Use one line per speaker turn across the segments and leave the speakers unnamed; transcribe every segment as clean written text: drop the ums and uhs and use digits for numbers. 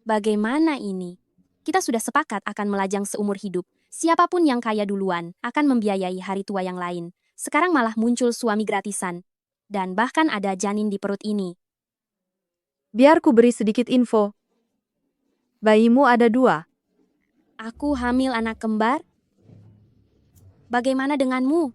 Bagaimana ini? Kita sudah sepakat akan melajang seumur hidup. Siapapun yang kaya duluan akan membiayai hari tua yang lain. Sekarang malah muncul suami gratisan. Dan bahkan ada janin di perut ini.
Biar ku beri sedikit info. Bayimu ada 2.
Aku hamil anak kembar? Bagaimana denganmu?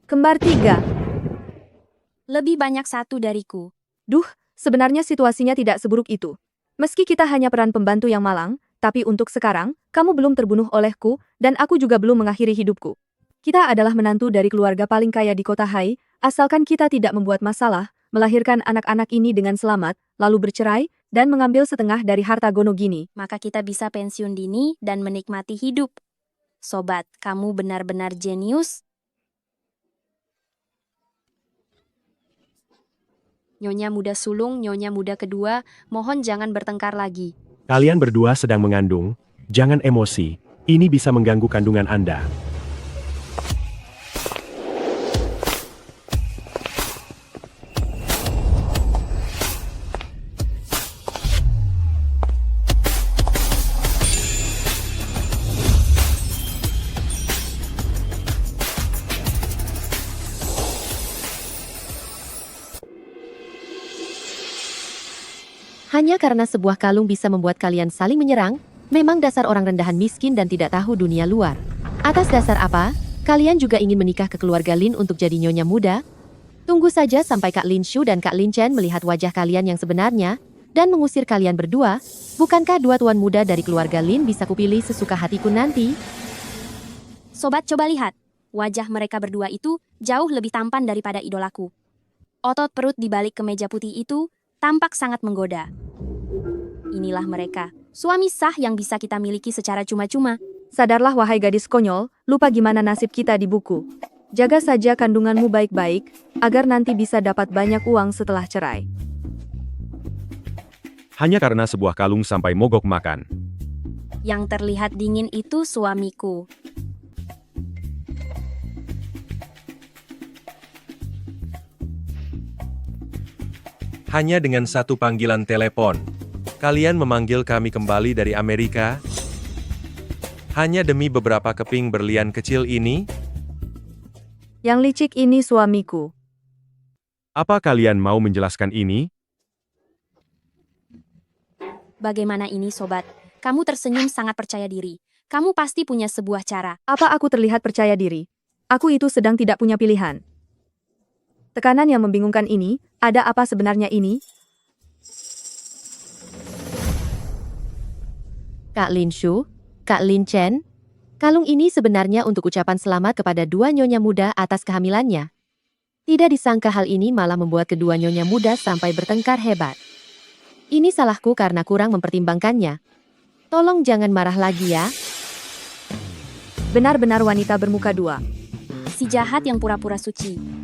Kembar 3.
Lebih banyak 1 dariku.
Duh, sebenarnya situasinya tidak seburuk itu. Meski kita hanya peran pembantu yang malang, tapi untuk sekarang, kamu belum terbunuh olehku, dan aku juga belum mengakhiri hidupku. Kita adalah menantu dari keluarga paling kaya di kota Hai, asalkan kita tidak membuat masalah, melahirkan anak-anak ini dengan selamat, lalu bercerai, dan mengambil setengah dari harta Gonogini.
Maka kita bisa pensiun dini dan menikmati hidup. Sobat, kamu benar-benar jenius. Nyonya muda sulung, nyonya muda kedua, mohon jangan bertengkar lagi.
Kalian berdua sedang mengandung, jangan emosi, ini bisa mengganggu kandungan Anda.
Hanya karena sebuah kalung bisa membuat kalian saling menyerang, memang dasar orang rendahan miskin dan tidak tahu dunia luar. Atas dasar apa, kalian juga ingin menikah ke keluarga Lin untuk jadi nyonya muda? Tunggu saja sampai Kak Lin Shu dan Kak Lin Chen melihat wajah kalian yang sebenarnya, dan mengusir kalian berdua. Bukankah 2 tuan muda dari keluarga Lin bisa kupilih sesuka hatiku nanti?
Sobat, coba lihat. Wajah mereka berdua itu jauh lebih tampan daripada idolaku. Otot perut di balik kemeja putih itu tampak sangat menggoda. Inilah mereka, suami sah yang bisa kita miliki secara cuma-cuma.
Sadarlah wahai gadis konyol, lupa gimana nasib kita di buku. Jaga saja kandunganmu baik-baik, agar nanti bisa dapat banyak uang setelah cerai.
Hanya karena sebuah kalung sampai mogok makan.
Yang terlihat dingin itu suamiku.
Hanya dengan 1 panggilan telepon, kalian memanggil kami kembali dari Amerika? Hanya demi beberapa keping berlian kecil ini?
Yang licik ini suamiku.
Apa kalian mau menjelaskan ini?
Bagaimana ini, sobat? Kamu tersenyum sangat percaya diri. Kamu pasti punya sebuah cara.
Apa aku terlihat percaya diri? Aku itu sedang tidak punya pilihan. Tekanan yang membingungkan ini, ada apa sebenarnya ini?
Kak Lin Shu, Kak Lin Chen, kalung ini sebenarnya untuk ucapan selamat kepada 2 nyonya muda atas kehamilannya. Tidak disangka hal ini malah membuat kedua nyonya muda sampai bertengkar hebat. Ini salahku karena kurang mempertimbangkannya. Tolong jangan marah lagi ya.
Benar-benar wanita bermuka 2.
Si jahat yang pura-pura suci.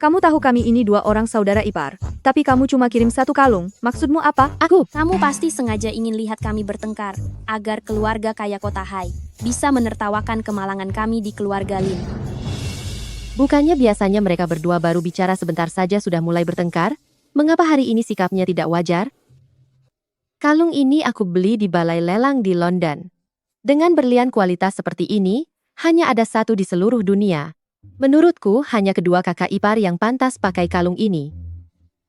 Kamu tahu kami ini 2 orang saudara ipar, tapi kamu cuma kirim 1 kalung, maksudmu apa?
Kamu pasti sengaja ingin lihat kami bertengkar, agar keluarga kaya kota Hai bisa menertawakan kemalangan kami di keluarga Lin.
Bukannya biasanya mereka berdua baru bicara sebentar saja sudah mulai bertengkar? Mengapa hari ini sikapnya tidak wajar? Kalung ini aku beli di balai lelang di London. Dengan berlian kualitas seperti ini, hanya ada 1 di seluruh dunia. Menurutku, hanya kedua kakak ipar yang pantas pakai kalung ini.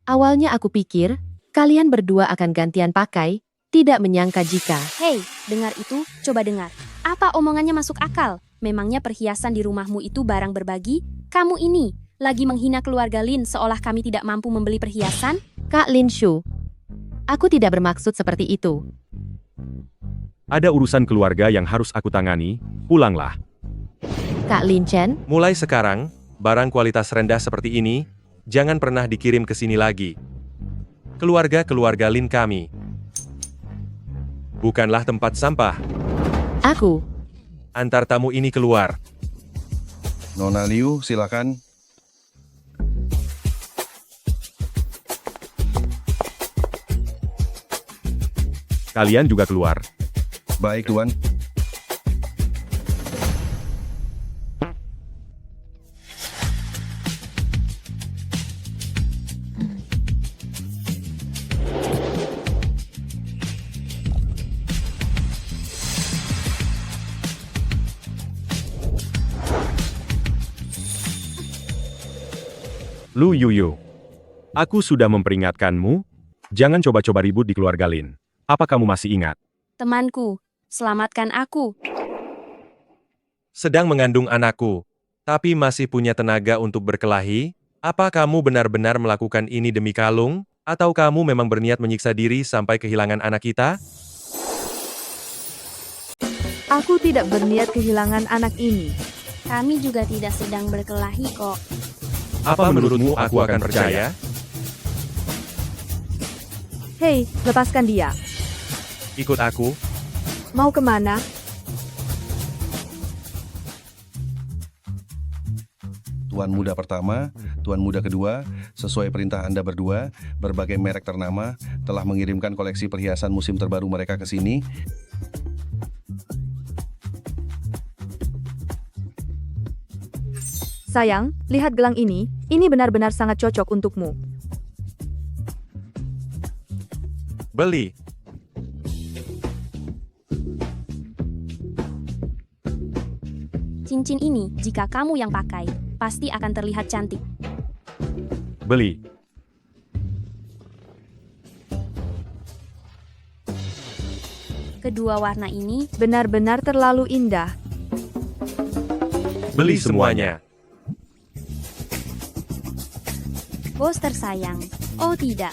Awalnya aku pikir, kalian berdua akan gantian pakai, tidak menyangka jika...
Hei, dengar itu, coba dengar. Apa omongannya masuk akal? Memangnya perhiasan di rumahmu itu barang berbagi? Kamu ini, lagi menghina keluarga Lin seolah kami tidak mampu membeli perhiasan?
Kak Lin Shu, aku tidak bermaksud seperti itu.
Ada urusan keluarga yang harus aku tangani, pulanglah.
Kak Lin Chen,
Mulai sekarang, barang kualitas rendah seperti ini, jangan pernah dikirim ke sini lagi. Keluarga-keluarga Lin kami bukanlah tempat sampah.
aku,
Antar tamu ini keluar.
Nona Liu, silakan.
Kalian juga keluar.
Baik, Tuan.
Lu Yuyu. Aku sudah memperingatkanmu, jangan coba-coba ribut di keluarga Lin. Apa kamu masih ingat?
Temanku, selamatkan aku.
Sedang mengandung anakku, tapi masih punya tenaga untuk berkelahi? Apa kamu benar-benar melakukan ini demi kalung? Atau kamu memang berniat menyiksa diri sampai kehilangan anak kita?
Aku tidak berniat kehilangan anak ini.
Kami juga tidak sedang berkelahi kok.
Apa menurutmu aku akan percaya?
Hei, lepaskan dia.
Ikut aku.
Mau kemana?
Tuan muda pertama, tuan muda kedua, sesuai perintah Anda berdua, berbagai merek ternama telah mengirimkan koleksi perhiasan musim terbaru mereka ke sini.
Sayang, lihat gelang ini benar-benar sangat cocok untukmu.
Beli.
Cincin ini, jika kamu yang pakai, pasti akan terlihat cantik.
Beli.
Kedua warna ini,
Benar-benar terlalu indah.
Beli semuanya.
bos tersayang. Oh tidak.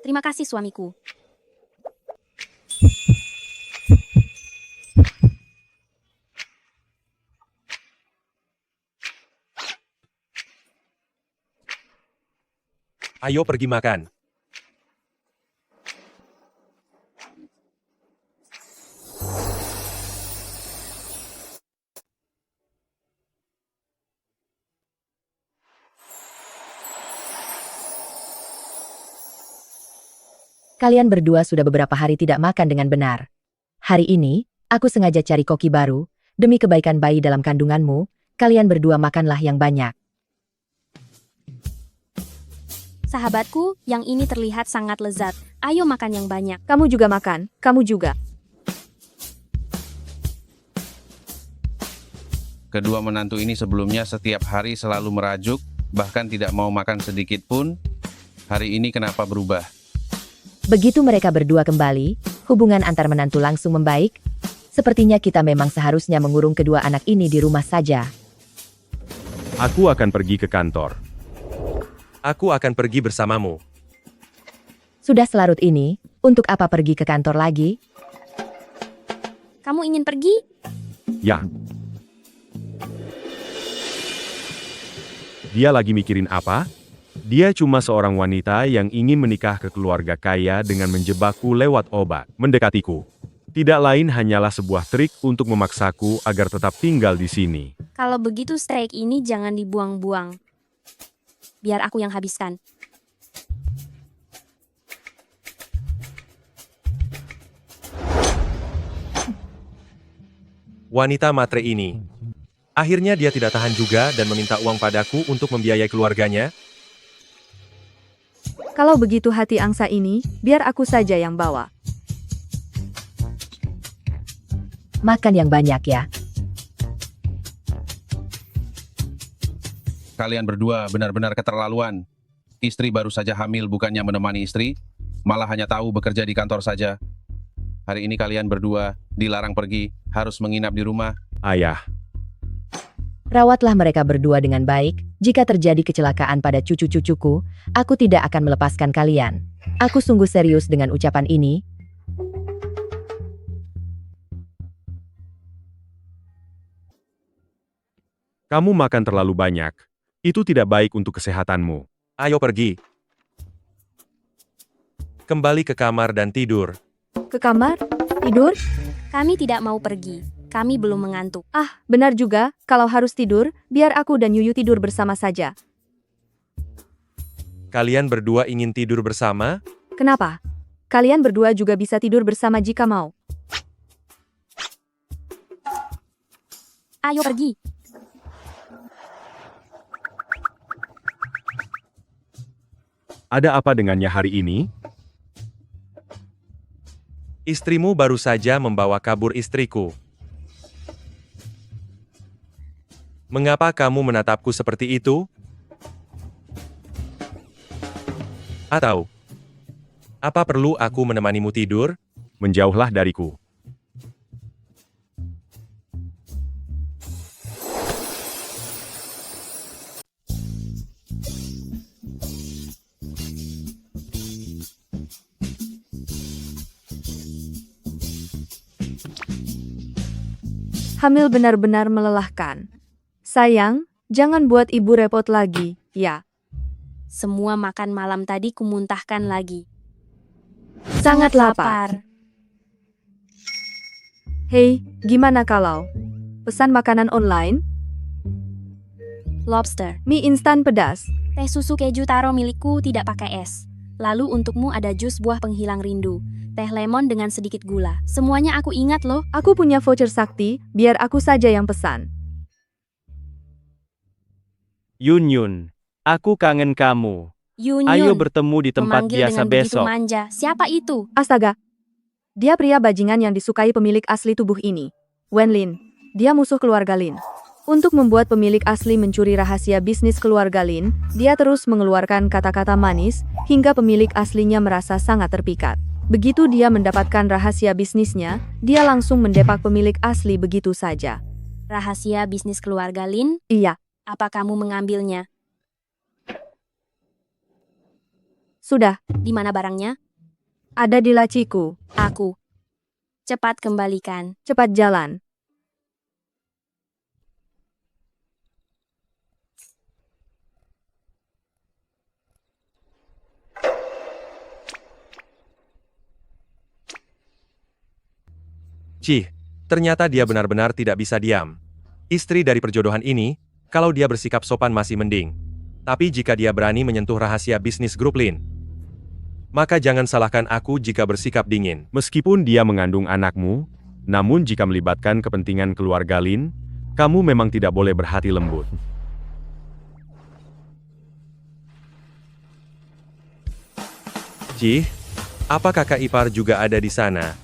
Terima kasih suamiku.
Ayo pergi makan.
Kalian berdua sudah beberapa hari tidak makan dengan benar. Hari ini, aku sengaja cari koki baru, demi kebaikan bayi dalam kandunganmu, kalian berdua makanlah yang banyak.
Sahabatku, yang ini terlihat sangat lezat. Ayo makan yang banyak.
Kamu juga makan, kamu juga.
Kedua menantu ini sebelumnya setiap hari selalu merajuk, bahkan tidak mau makan sedikit pun. Hari ini kenapa berubah?
Begitu mereka berdua kembali, hubungan antar menantu langsung membaik. Sepertinya kita memang seharusnya mengurung kedua anak ini di rumah saja.
Aku akan pergi ke kantor.
Aku akan pergi bersamamu.
Sudah selarut ini, untuk apa pergi ke kantor lagi?
Kamu ingin pergi?
Ya. Dia lagi mikirin apa? Dia cuma seorang wanita yang ingin menikah ke keluarga kaya dengan menjebakku lewat obat, mendekatiku. Tidak lain hanyalah sebuah trik untuk memaksaku agar tetap tinggal di sini.
Kalau begitu steak ini jangan dibuang-buang. Biar aku yang habiskan.
Wanita matre ini. Akhirnya dia tidak tahan juga dan meminta uang padaku untuk membiayai keluarganya.
Kalau begitu hati angsa ini, biar aku saja yang bawa.
Makan yang banyak ya.
Kalian berdua benar-benar keterlaluan. Istri baru saja hamil bukannya menemani istri, malah hanya tahu bekerja di kantor saja. Hari ini kalian berdua dilarang pergi, harus menginap di rumah.
Ayah,
Rawatlah mereka berdua dengan baik. Jika terjadi kecelakaan pada cucu-cucuku, aku tidak akan melepaskan kalian. Aku sungguh serius dengan ucapan ini.
kamu makan terlalu banyak. Itu tidak baik untuk kesehatanmu.
Ayo pergi. Kembali ke kamar dan tidur.
Ke kamar? Tidur?
Kami tidak mau pergi. Kami belum mengantuk.
Ah, benar juga, kalau harus tidur, biar aku dan Yuyu tidur bersama saja.
Kalian berdua ingin tidur bersama?
Kenapa? Kalian berdua juga bisa tidur bersama jika mau.
Ayo pergi.
Ada apa dengannya hari ini?
Istrimu baru saja membawa kabur istriku. Mengapa kamu menatapku seperti itu? Atau, apa perlu aku menemanimu tidur?
Menjauhlah dariku.
Hamil benar-benar melelahkan. Sayang, jangan buat ibu repot lagi, ya.
Semua makan malam tadi kumuntahkan lagi.
Sangat lapar. Hei, gimana kalau pesan makanan online?
Lobster.
Mie instan pedas.
Teh susu keju taro milikku tidak pakai es. Lalu untukmu ada jus buah penghilang rindu. Teh lemon dengan sedikit gula. Semuanya aku ingat loh.
Aku punya voucher sakti, biar aku saja yang pesan.
Yun Yun, aku kangen kamu.
Yun
Ayo
Yun.
bertemu di tempat
Memanggil
biasa
dengan begitu
besok.
manja. Siapa itu?
Astaga. Dia pria bajingan yang disukai pemilik asli tubuh ini. Wen Lin. Dia musuh keluarga Lin. Untuk membuat pemilik asli mencuri rahasia bisnis keluarga Lin, dia terus mengeluarkan kata-kata manis, hingga pemilik aslinya merasa sangat terpikat. Begitu dia mendapatkan rahasia bisnisnya, dia langsung mendepak pemilik asli begitu saja.
Rahasia bisnis keluarga Lin?
Iya,
Apa kamu mengambilnya?
sudah,
Di mana barangnya?
ada di laciku.
Aku. Cepat kembalikan.
Cepat jalan.
Cih, ternyata dia benar-benar tidak bisa diam. Istri dari perjodohan ini, kalau dia bersikap sopan masih mending. Tapi jika dia berani menyentuh rahasia bisnis grup Lin, maka jangan salahkan aku jika bersikap dingin.
Meskipun dia mengandung anakmu, namun jika melibatkan kepentingan keluarga Lin, kamu memang tidak boleh berhati lembut.
Cih, apa kakak ipar juga ada di sana?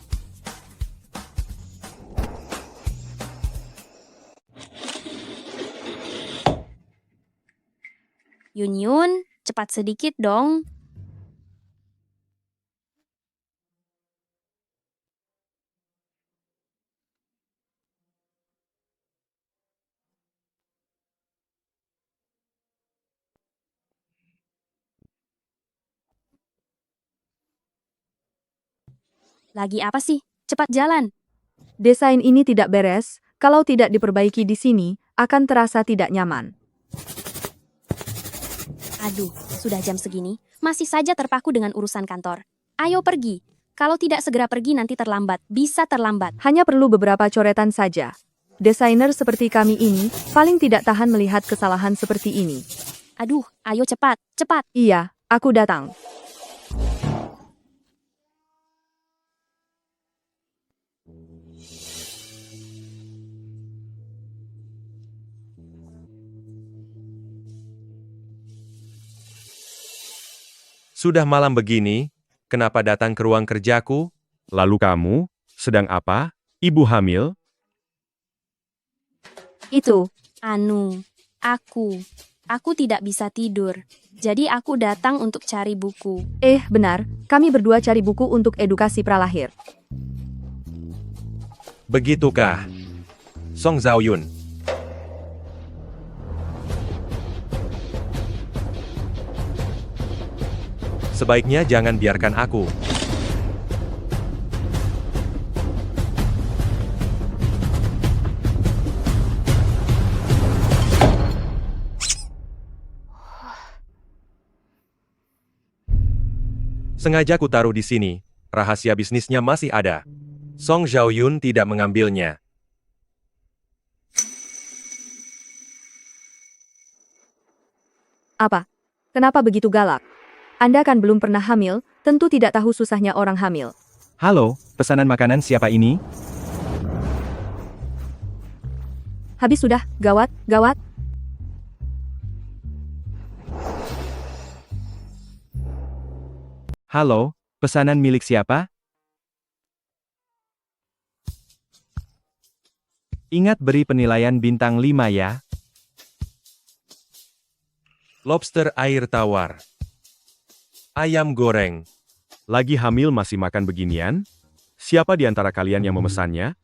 Yun Yun, cepat sedikit dong. Lagi apa sih? Cepat jalan.
Desain ini tidak beres, kalau tidak diperbaiki di sini, akan terasa tidak nyaman.
Aduh, sudah jam segini. Masih saja terpaku dengan urusan kantor. Ayo pergi. Kalau tidak segera pergi nanti terlambat. Bisa terlambat.
Hanya perlu beberapa coretan saja. Desainer seperti kami ini, paling tidak tahan melihat kesalahan seperti ini.
Aduh, ayo cepat. Cepat.
Iya, aku datang.
Sudah malam begini, kenapa datang ke ruang kerjaku?
Lalu kamu, sedang apa? Ibu hamil?
Itu,
Aku tidak bisa tidur. Jadi aku datang untuk cari buku.
benar, kami berdua cari buku untuk edukasi pralahir.
Begitukah? Song Zhaoyun. Sebaiknya jangan biarkan aku. Sengaja ku taruh di sini, rahasia bisnisnya masih ada. Song Zhaoyun tidak mengambilnya.
Apa? Kenapa begitu galak? Anda kan belum pernah hamil, tentu tidak tahu susahnya orang hamil.
Halo, pesanan makanan siapa ini?
Habis sudah, gawat, gawat.
Halo, pesanan milik siapa? Ingat beri penilaian bintang 5 ya.
lobster air tawar, ayam goreng.
Lagi hamil masih makan beginian? Siapa di antara kalian yang memesannya?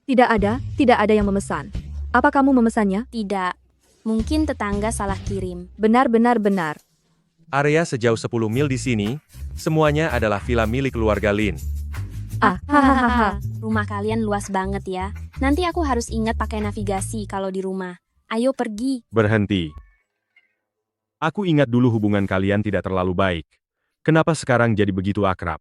Tidak ada yang memesan. Apa kamu memesannya?
Tidak. Mungkin tetangga salah kirim.
Benar.
Area sejauh 10 mil di sini, semuanya adalah villa milik keluarga Lin.
Hahaha.
Rumah kalian luas banget ya. Nanti aku harus ingat pakai navigasi kalau di rumah. Ayo pergi.
Berhenti. Aku ingat dulu hubungan kalian tidak terlalu baik. Kenapa sekarang jadi begitu akrab?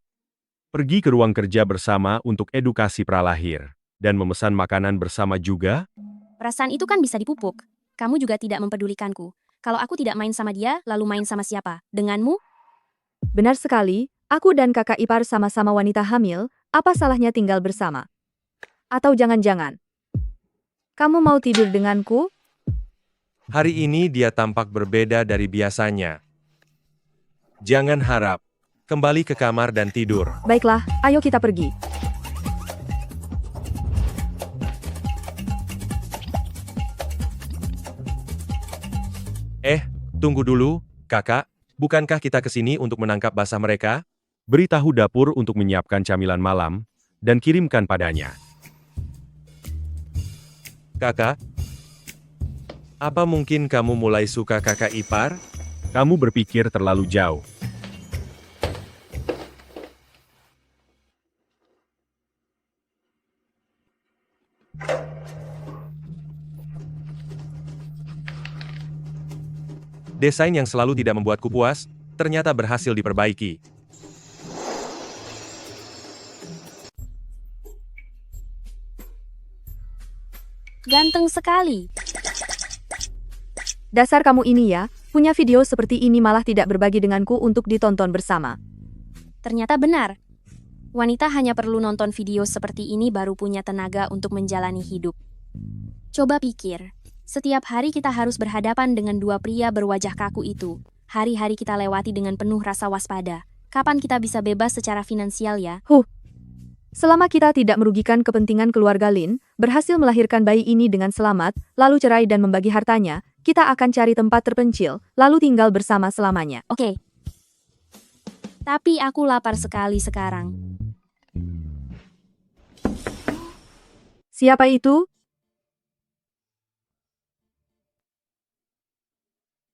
Pergi ke ruang kerja bersama untuk edukasi pralahir. Dan memesan makanan bersama juga?
Perasaan itu kan bisa dipupuk. Kamu juga tidak mempedulikanku. Kalau aku tidak main sama dia, lalu main sama siapa? Denganmu?
Benar sekali, aku dan kakak ipar sama-sama wanita hamil, apa salahnya tinggal bersama? Atau jangan-jangan, kamu mau tidur denganku?
Hari ini dia tampak berbeda dari biasanya. Jangan harap. Kembali ke kamar dan tidur.
Baiklah, ayo kita pergi.
Tunggu dulu, kakak. Bukankah kita kesini untuk menangkap basah mereka?
Beritahu dapur untuk menyiapkan camilan malam, dan kirimkan padanya.
Kakak, apa mungkin kamu mulai suka kakak ipar?
Kamu berpikir terlalu jauh.
Desain yang selalu tidak membuatku puas, ternyata berhasil diperbaiki.
Ganteng sekali.
Dasar kamu ini ya, punya video seperti ini malah tidak berbagi denganku untuk ditonton bersama.
Ternyata benar. Wanita hanya perlu nonton video seperti ini baru punya tenaga untuk menjalani hidup. Coba pikir. Setiap hari kita harus berhadapan dengan dua pria berwajah kaku itu. Hari-hari kita lewati dengan penuh rasa waspada. Kapan kita bisa bebas secara finansial ya?
Selama kita tidak merugikan kepentingan keluarga Lin, berhasil melahirkan bayi ini dengan selamat, lalu cerai dan membagi hartanya, kita akan cari tempat terpencil, lalu tinggal bersama selamanya.
Oke. Tapi aku lapar sekali sekarang.
Siapa itu?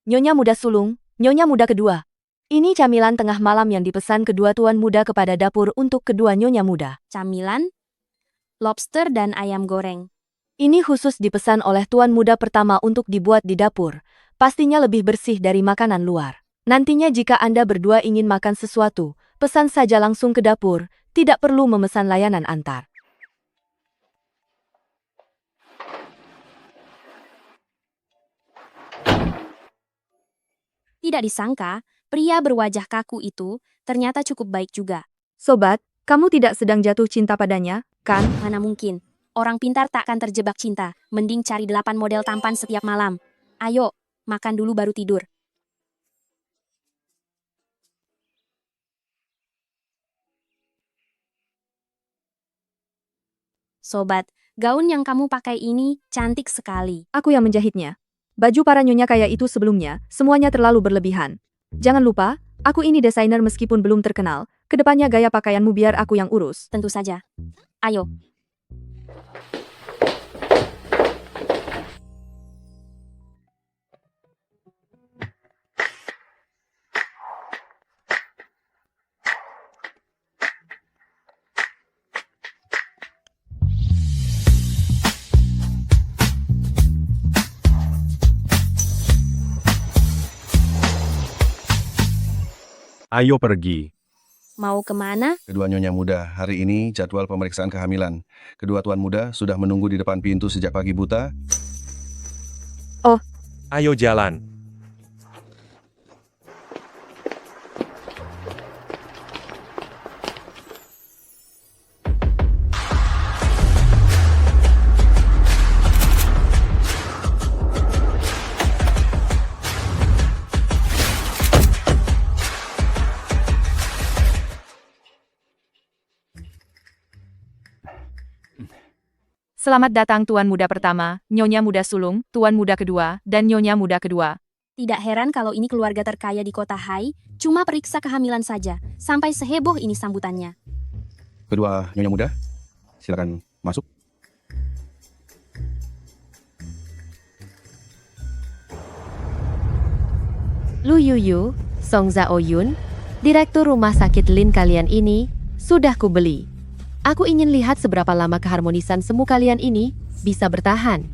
Nyonya muda sulung, nyonya muda kedua. Ini camilan tengah malam yang dipesan kedua tuan muda kepada dapur untuk kedua nyonya muda.
Camilan, lobster dan ayam goreng.
Ini khusus dipesan oleh tuan muda pertama untuk dibuat di dapur. Pastinya lebih bersih dari makanan luar. Nantinya jika Anda berdua ingin makan sesuatu, pesan saja langsung ke dapur, tidak perlu memesan layanan antar.
Tidak disangka, pria berwajah kaku itu ternyata cukup baik juga.
Sobat, kamu tidak sedang jatuh cinta padanya, kan?
Mana mungkin. Orang pintar tak akan terjebak cinta. Mending cari 8 model tampan setiap malam. Ayo, makan dulu baru tidur. Sobat, gaun yang kamu pakai ini cantik sekali.
Aku yang menjahitnya. Baju para nyonya kaya itu sebelumnya, semuanya terlalu berlebihan. Jangan lupa, aku ini desainer meskipun belum terkenal. Kedepannya gaya pakaianmu biar aku yang urus.
Tentu saja. Ayo.
Ayo pergi.
Mau kemana?
Kedua nyonya muda, hari ini jadwal pemeriksaan kehamilan. Kedua tuan muda sudah menunggu di depan pintu sejak pagi buta.
Ayo jalan.
Selamat datang tuan muda pertama, nyonya muda sulung, tuan muda kedua, dan nyonya muda kedua.
Tidak heran kalau ini keluarga terkaya di kota Hai, cuma periksa kehamilan saja, sampai seheboh ini sambutannya.
Kedua nyonya muda, silakan masuk.
Lu Yuyu, Song Zhao Yun, direktur rumah sakit Lin kalian ini, sudah kubeli. Aku ingin lihat seberapa lama keharmonisan semu kalian ini bisa bertahan.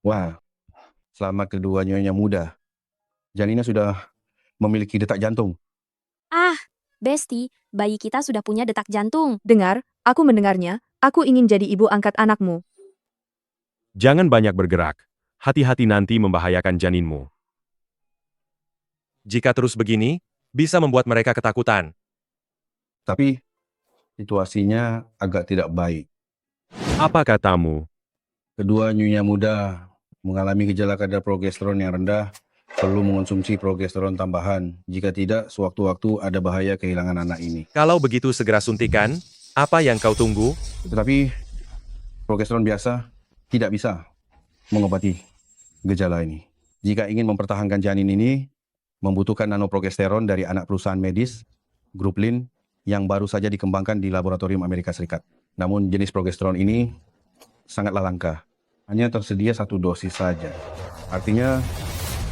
Wah, selamat kedua nyonya muda. Janina sudah memiliki detak jantung.
Ah, Besti, bayi kita sudah punya detak jantung.
Dengar, aku mendengarnya, aku ingin jadi ibu angkat anakmu.
Jangan banyak bergerak. Hati-hati nanti membahayakan janinmu.
Jika terus begini, bisa membuat mereka ketakutan.
Tapi situasinya agak tidak baik.
Apa katamu?
Kedua nyonya muda mengalami gejala kadar progesteron yang rendah, perlu mengonsumsi progesteron tambahan. Jika tidak, sewaktu-waktu ada bahaya kehilangan anak ini.
Kalau begitu segera suntikan, apa yang kau tunggu?
Tetapi progesteron biasa tidak bisa mengobati gejala ini. Jika ingin mempertahankan janin ini, membutuhkan nanoprogesteron dari anak perusahaan medis, Grup Lin, yang baru saja dikembangkan di laboratorium Amerika Serikat. Namun jenis progesteron ini sangatlah langka. Hanya tersedia 1 dosis saja. Artinya,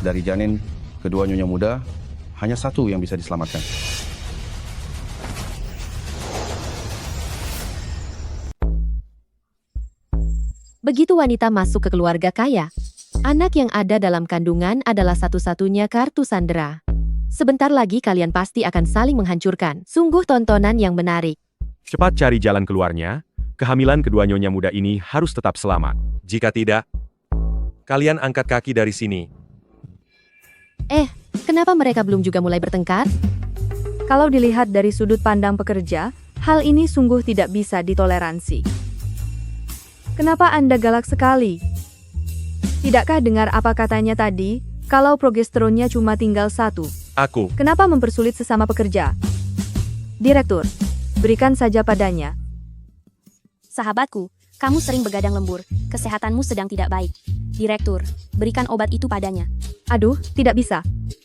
dari janin kedua nyonya muda, hanya 1 yang bisa diselamatkan.
Begitu wanita masuk ke keluarga kaya, anak yang ada dalam kandungan adalah satu-satunya kartu sandera. Sebentar lagi kalian pasti akan saling menghancurkan. Sungguh tontonan yang menarik.
Cepat cari jalan keluarnya. Kehamilan kedua nyonya muda ini harus tetap selamat.
Jika tidak, kalian angkat kaki dari sini.
Kenapa mereka belum juga mulai bertengkar?
Kalau dilihat dari sudut pandang pekerja, hal ini sungguh tidak bisa ditoleransi. Kenapa Anda galak sekali? Tidakkah dengar apa katanya tadi, kalau progesteronnya cuma tinggal 1?
Aku,
Kenapa mempersulit sesama pekerja? Direktur, berikan saja padanya.
Sahabatku, kamu sering begadang lembur, kesehatanmu sedang tidak baik. Direktur, berikan obat itu padanya.
Aduh, tidak bisa.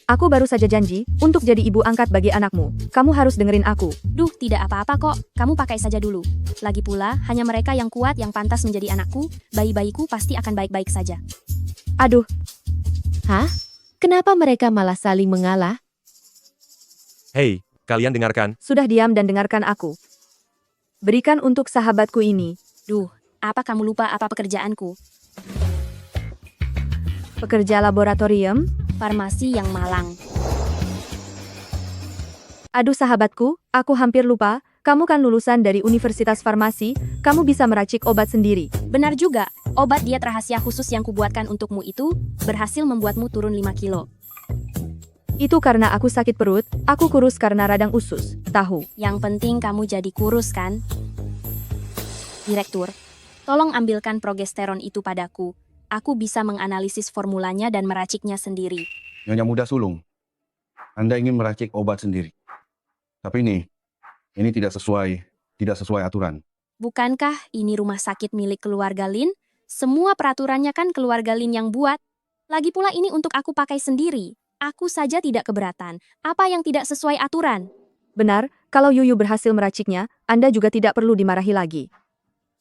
Aku baru saja janji untuk jadi ibu angkat bagi anakmu. Kamu harus dengerin aku.
Duh, tidak apa-apa kok, kamu pakai saja dulu. Lagi pula, hanya mereka yang kuat yang pantas menjadi anakku, bayi-bayiku pasti akan baik-baik saja.
Aduh,
Hah? Kenapa mereka malah saling mengalah?
hei, kalian dengarkan.
sudah diam dan dengarkan aku. Berikan untuk sahabatku ini.
Duh, apa kamu lupa apa pekerjaanku?
Pekerja laboratorium.
Farmasi yang malang.
Aduh sahabatku, aku hampir lupa. Kamu kan lulusan dari Universitas Farmasi, kamu bisa meracik obat sendiri.
Benar juga, obat diet rahasia khusus yang kubuatkan untukmu itu berhasil membuatmu turun 5 kilo.
Itu karena aku sakit perut, aku kurus karena radang usus, tahu.
Yang penting kamu jadi kurus kan? Direktur, tolong ambilkan progesteron itu padaku. Aku bisa menganalisis formulanya dan meraciknya sendiri.
Nyonya muda sulung, Anda ingin meracik obat sendiri. Tapi ini tidak sesuai aturan.
Bukankah ini rumah sakit milik keluarga Lin? Semua peraturannya kan keluarga Lin yang buat. Lagi pula ini untuk aku pakai sendiri. Aku saja tidak keberatan. Apa yang tidak sesuai aturan?
Benar, kalau Yuyu berhasil meraciknya, Anda juga tidak perlu dimarahi lagi.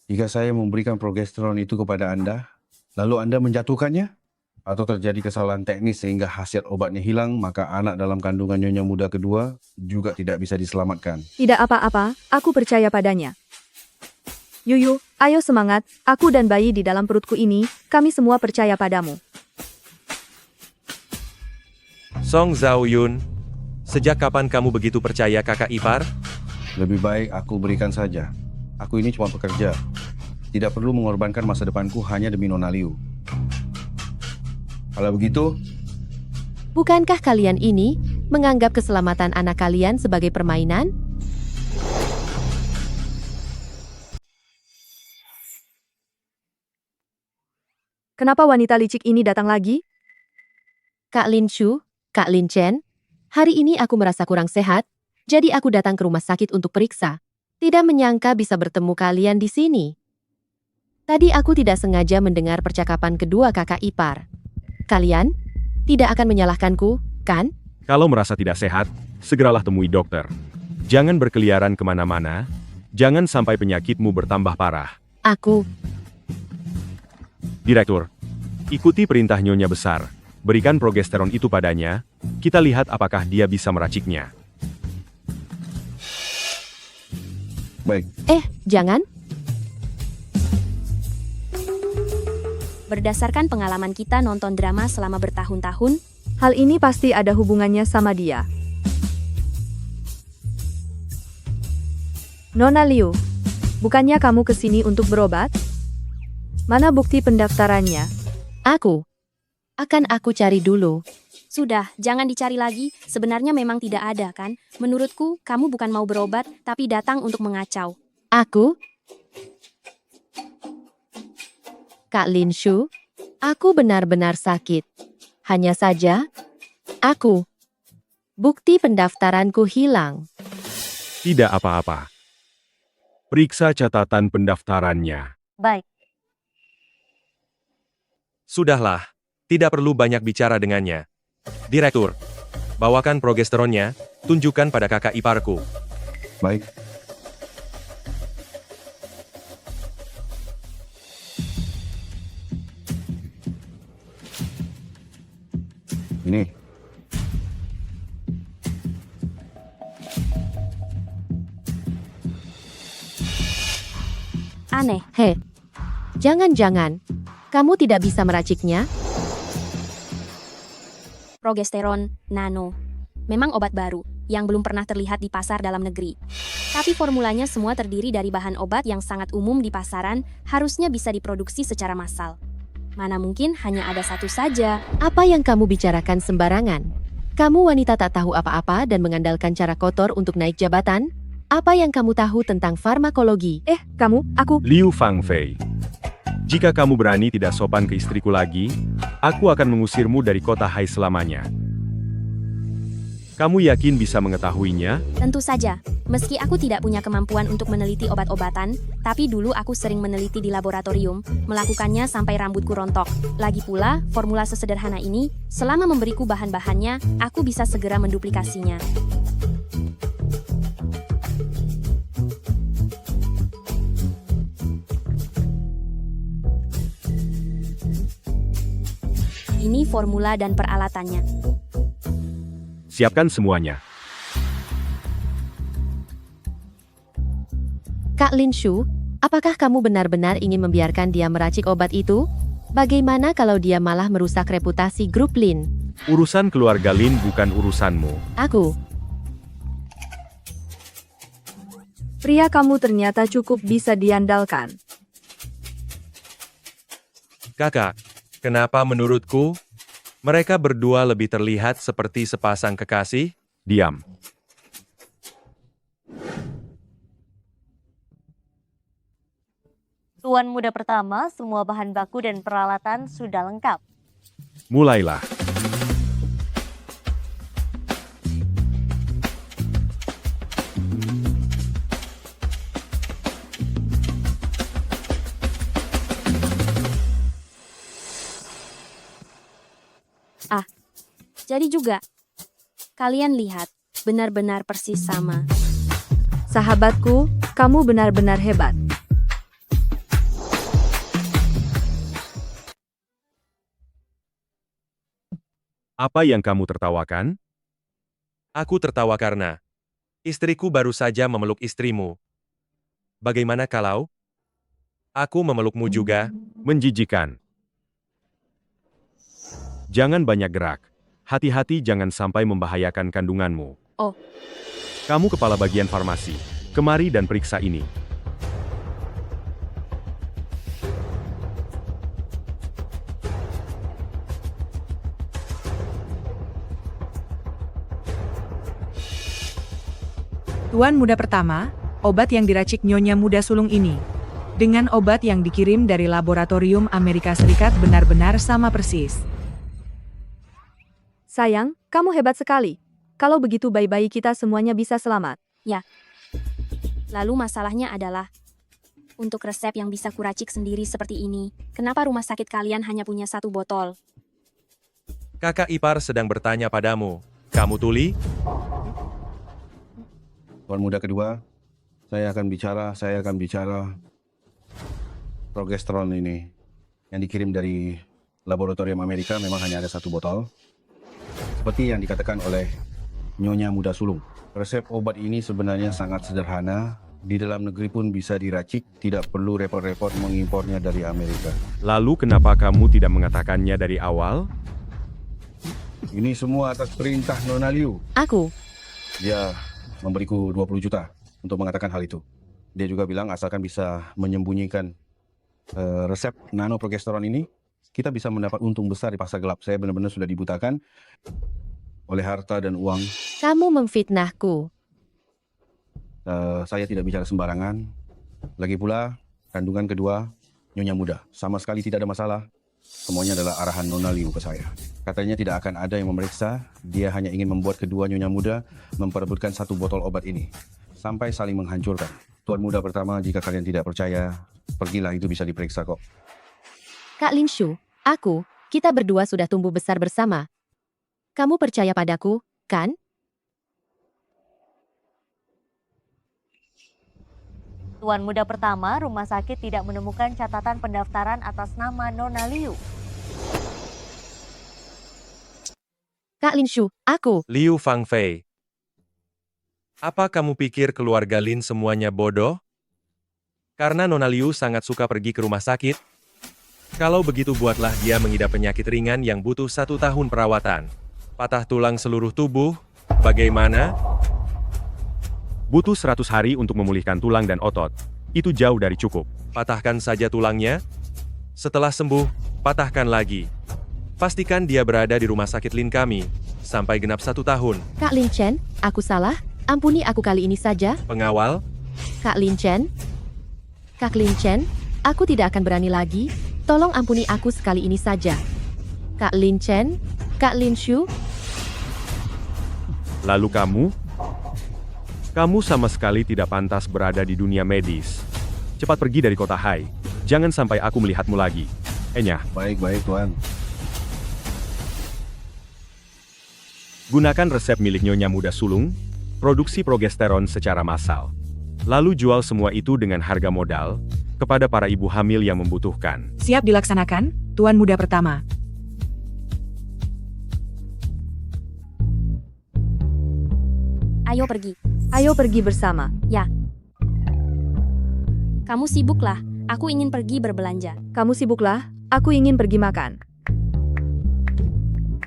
Jika saya memberikan progesteron itu kepada Anda, lalu Anda menjatuhkannya, atau terjadi kesalahan teknis sehingga khasiat obatnya hilang, maka anak dalam kandungan nyonya muda kedua juga tidak bisa diselamatkan.
Tidak apa-apa, aku percaya padanya. Yuyu, ayo semangat, aku dan bayi di dalam perutku ini, kami semua percaya padamu.
Song Zhao Yun, sejak kapan kamu begitu percaya kakak ipar?
Lebih baik aku berikan saja. Aku ini cuma pekerja. Tidak perlu mengorbankan masa depanku hanya demi Nona Liu. Kalau begitu,
Bukankah kalian ini menganggap keselamatan anak kalian sebagai permainan?
Kenapa wanita licik ini datang lagi?
Kak Lin Shu, Kak Lin Chen, hari ini aku merasa kurang sehat. Jadi aku datang ke rumah sakit untuk periksa. Tidak menyangka bisa bertemu kalian di sini. Tadi aku tidak sengaja mendengar percakapan kedua kakak ipar. Kalian tidak akan menyalahkanku, kan?
Kalau merasa tidak sehat, segeralah temui dokter. Jangan berkeliaran kemana-mana, jangan sampai penyakitmu bertambah parah.
Aku,
Direktur, ikuti perintah Nyonya Besar. Berikan progesteron itu padanya, kita lihat apakah dia bisa meraciknya.
Baik.
jangan.
Berdasarkan pengalaman kita nonton drama selama bertahun-tahun,
Hal ini pasti ada hubungannya sama dia. Nona Liu, bukannya kamu kesini untuk berobat? Mana bukti pendaftarannya?
Aku cari dulu.
sudah, jangan dicari lagi, sebenarnya memang tidak ada kan? Menurutku, kamu bukan mau berobat, tapi datang untuk mengacau.
Kak Lin Shu, aku benar-benar sakit. Hanya saja, bukti pendaftaranku hilang.
Tidak apa-apa. Periksa catatan pendaftarannya.
Baik.
Sudahlah, tidak perlu banyak bicara dengannya. Direktur, bawakan progesteronnya, tunjukkan pada kakak iparku.
Baik. Ini.
Aneh,
Jangan-jangan, kamu tidak bisa meraciknya?
progesteron, nano. Memang obat baru, yang belum pernah terlihat di pasar dalam negeri. Tapi formulanya semua terdiri dari bahan obat yang sangat umum di pasaran, harusnya bisa diproduksi secara massal. Mana mungkin hanya ada satu saja.
Apa yang kamu bicarakan sembarangan? Kamu wanita tak tahu apa-apa dan mengandalkan cara kotor untuk naik jabatan? Apa yang kamu tahu tentang farmakologi?
Aku...
Liu Fangfei. Jika kamu berani tidak sopan ke istriku lagi, aku akan mengusirmu dari kota Hai selamanya. Kamu yakin bisa mengetahuinya?
Tentu saja, meski aku tidak punya kemampuan untuk meneliti obat-obatan, tapi dulu aku sering meneliti di laboratorium, melakukannya sampai rambutku rontok. Lagi pula, formula sesederhana ini, selama memberiku bahan-bahannya, aku bisa segera menduplikasinya. Ini formula dan peralatannya.
Siapkan semuanya.
Kak Lin Shu, apakah kamu benar-benar ingin membiarkan dia meracik obat itu? Bagaimana kalau dia malah merusak reputasi grup Lin?
Urusan keluarga Lin bukan urusanmu.
Pria kamu ternyata cukup bisa diandalkan.
Kakak, kenapa menurutku, mereka berdua lebih terlihat seperti sepasang kekasih?
Diam.
Tuan muda pertama, semua bahan baku dan peralatan sudah lengkap.
Mulailah.
Jadi juga, kalian lihat, benar-benar persis sama.
Sahabatku, kamu benar-benar hebat.
Apa yang kamu tertawakan?
Aku tertawa karena istriku baru saja memeluk istrimu. Bagaimana kalau aku memelukmu juga?
Menjijikan. Jangan banyak gerak. Hati-hati jangan sampai membahayakan kandunganmu.
Oh.
Kamu kepala bagian farmasi. Kemari dan periksa ini.
Tuan muda pertama, obat yang diracik Nyonya Muda Sulung ini, dengan obat yang dikirim dari laboratorium Amerika Serikat benar-benar sama persis.
Sayang, kamu hebat sekali. Kalau begitu bayi-bayi kita semuanya bisa selamat.
Lalu masalahnya adalah, untuk resep yang bisa kuracik sendiri seperti ini, kenapa rumah sakit kalian hanya punya 1 botol?
Kakak ipar sedang bertanya padamu. Kamu tuli?
Tuan muda kedua, saya akan bicara progesteron ini yang dikirim dari laboratorium Amerika memang hanya ada 1 botol. Seperti yang dikatakan oleh Nyonya Muda Sulung. Resep obat ini sebenarnya sangat sederhana. Di dalam negeri pun bisa diracik, tidak perlu repot-repot mengimpornya dari Amerika.
Lalu kenapa kamu tidak mengatakannya dari awal?
Ini semua atas perintah Nona Liu.
Aku.
Dia memberiku 20 juta untuk mengatakan hal itu. Dia juga bilang asalkan bisa menyembunyikan resep nanoprogesteron ini, kita bisa mendapat untung besar di pasar gelap. Saya benar-benar sudah dibutakan oleh harta dan uang.
Kamu memfitnahku.
Saya tidak bicara sembarangan. Lagi pula, kandungan kedua, Nyonya Muda. Sama sekali tidak ada masalah. Semuanya adalah arahan Nona Liu ke saya. Katanya tidak akan ada yang memeriksa. Dia hanya ingin membuat kedua Nyonya Muda memperebutkan 1 botol obat ini. Sampai saling menghancurkan. Tuan muda pertama, jika kalian tidak percaya, pergilah, itu bisa diperiksa kok.
Kak Linshu, kita berdua sudah tumbuh besar bersama. Kamu percaya padaku, kan?
Tuan muda pertama, rumah sakit tidak menemukan catatan pendaftaran atas nama Nona Liu.
Kak Linshu,
Liu Fangfei. Apa kamu pikir keluarga Lin semuanya bodoh? Karena Nona Liu sangat suka pergi ke rumah sakit. Kalau begitu buatlah dia mengidap penyakit ringan yang butuh 1 tahun perawatan. Patah tulang seluruh tubuh, bagaimana?
Butuh 100 hari untuk memulihkan tulang dan otot. Itu jauh dari cukup.
Patahkan saja tulangnya. Setelah sembuh, patahkan lagi. Pastikan dia berada di rumah sakit Lin kami, sampai genap 1 tahun.
Kak Lin Chen, aku salah. Ampuni aku kali ini saja.
Pengawal,
Kak Lin Chen, aku tidak akan berani lagi. Tolong ampuni aku sekali ini saja. Kak Lin Chen, Kak Linshu,
Lalu kamu? Kamu sama sekali tidak pantas berada di dunia medis. Cepat pergi dari kota Hai. Jangan sampai aku melihatmu lagi. Enyah.
Baik, Tuan.
Gunakan resep milik Nyonya Muda Sulung, produksi progesteron secara massal. Lalu jual semua itu dengan harga modal, kepada para ibu hamil yang membutuhkan.
Siap dilaksanakan, Tuan muda pertama.
Ayo pergi.
Bersama.
Kamu sibuklah, aku ingin pergi berbelanja.
Kamu sibuklah, aku ingin pergi makan.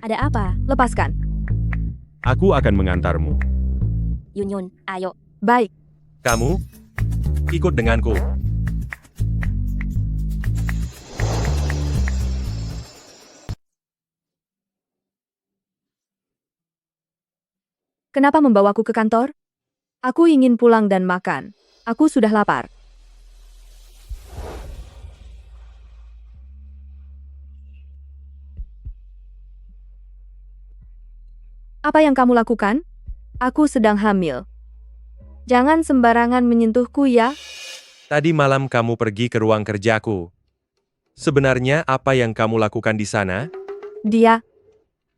Ada apa?
Lepaskan.
Aku akan mengantarmu.
Yunyun, ayo.
Baik.
kamu ikut denganku.
Kenapa membawaku ke kantor? Aku ingin pulang dan makan. Aku sudah lapar. Apa yang kamu lakukan? Aku sedang hamil. Jangan sembarangan menyentuhku ya.
Tadi malam kamu pergi ke ruang kerjaku. Sebenarnya apa yang kamu lakukan di sana?
Dia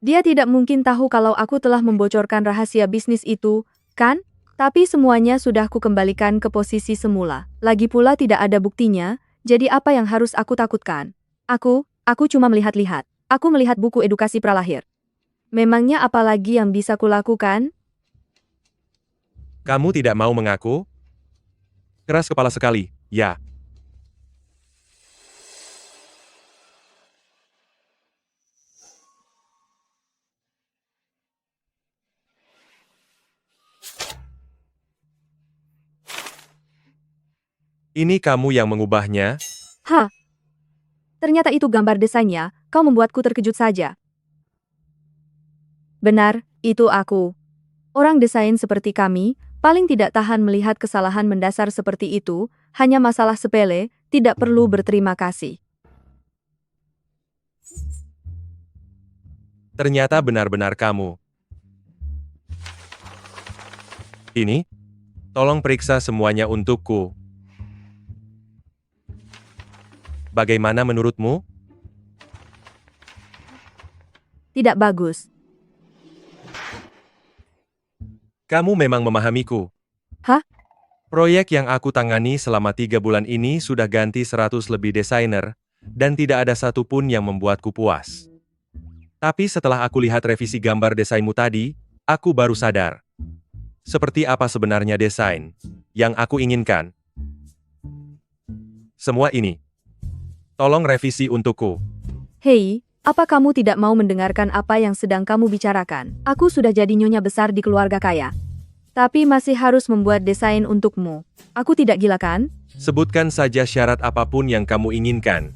tidak mungkin tahu kalau aku telah membocorkan rahasia bisnis itu, kan? Tapi semuanya sudah kukembalikan ke posisi semula. Lagi pula tidak ada buktinya, jadi apa yang harus aku takutkan? Aku cuma melihat-lihat. Aku melihat buku edukasi pralahir. Memangnya apa lagi yang bisa kulakukan?
Kamu tidak mau mengaku? Keras kepala sekali, ya. Ini kamu yang mengubahnya?
Hah? Ternyata itu gambar desainnya, kau membuatku terkejut saja. Benar, itu aku. Orang desain seperti kami, paling tidak tahan melihat kesalahan mendasar seperti itu, hanya masalah sepele, tidak perlu berterima kasih.
Ternyata benar-benar kamu. Ini, tolong periksa semuanya untukku. Bagaimana menurutmu?
Tidak bagus.
Kamu memang memahamiku.
Hah?
Proyek yang aku tangani selama 3 bulan ini sudah ganti 100 lebih desainer, dan tidak ada satupun yang membuatku puas. Tapi setelah aku lihat revisi gambar desainmu tadi, aku baru sadar. Seperti apa sebenarnya desain yang aku inginkan. Semua ini. Tolong revisi untukku.
Hei, apa kamu tidak mau mendengarkan apa yang sedang kamu bicarakan? Aku sudah jadi nyonya besar di keluarga kaya. Tapi masih harus membuat desain untukmu. Aku tidak gila kan?
Sebutkan saja syarat apapun yang kamu inginkan.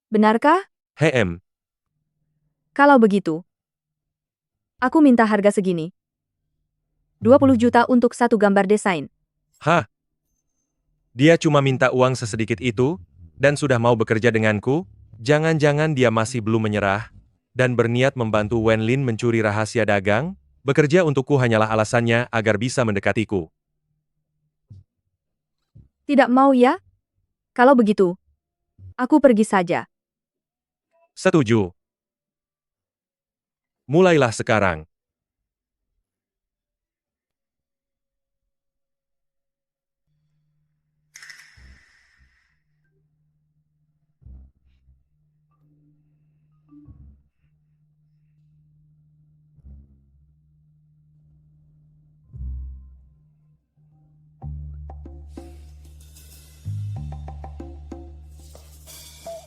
Benarkah?
HM,
Kalau begitu, aku minta harga segini. 20 juta untuk satu gambar desain.
hah? Dia cuma minta uang sesedikit itu, dan sudah mau bekerja denganku? Jangan-jangan dia masih belum menyerah, dan berniat membantu Wenlin mencuri rahasia dagang? Bekerja untukku hanyalah alasannya agar bisa mendekatiku.
Tidak mau ya? Kalau begitu, aku pergi saja.
Setuju. Mulailah sekarang.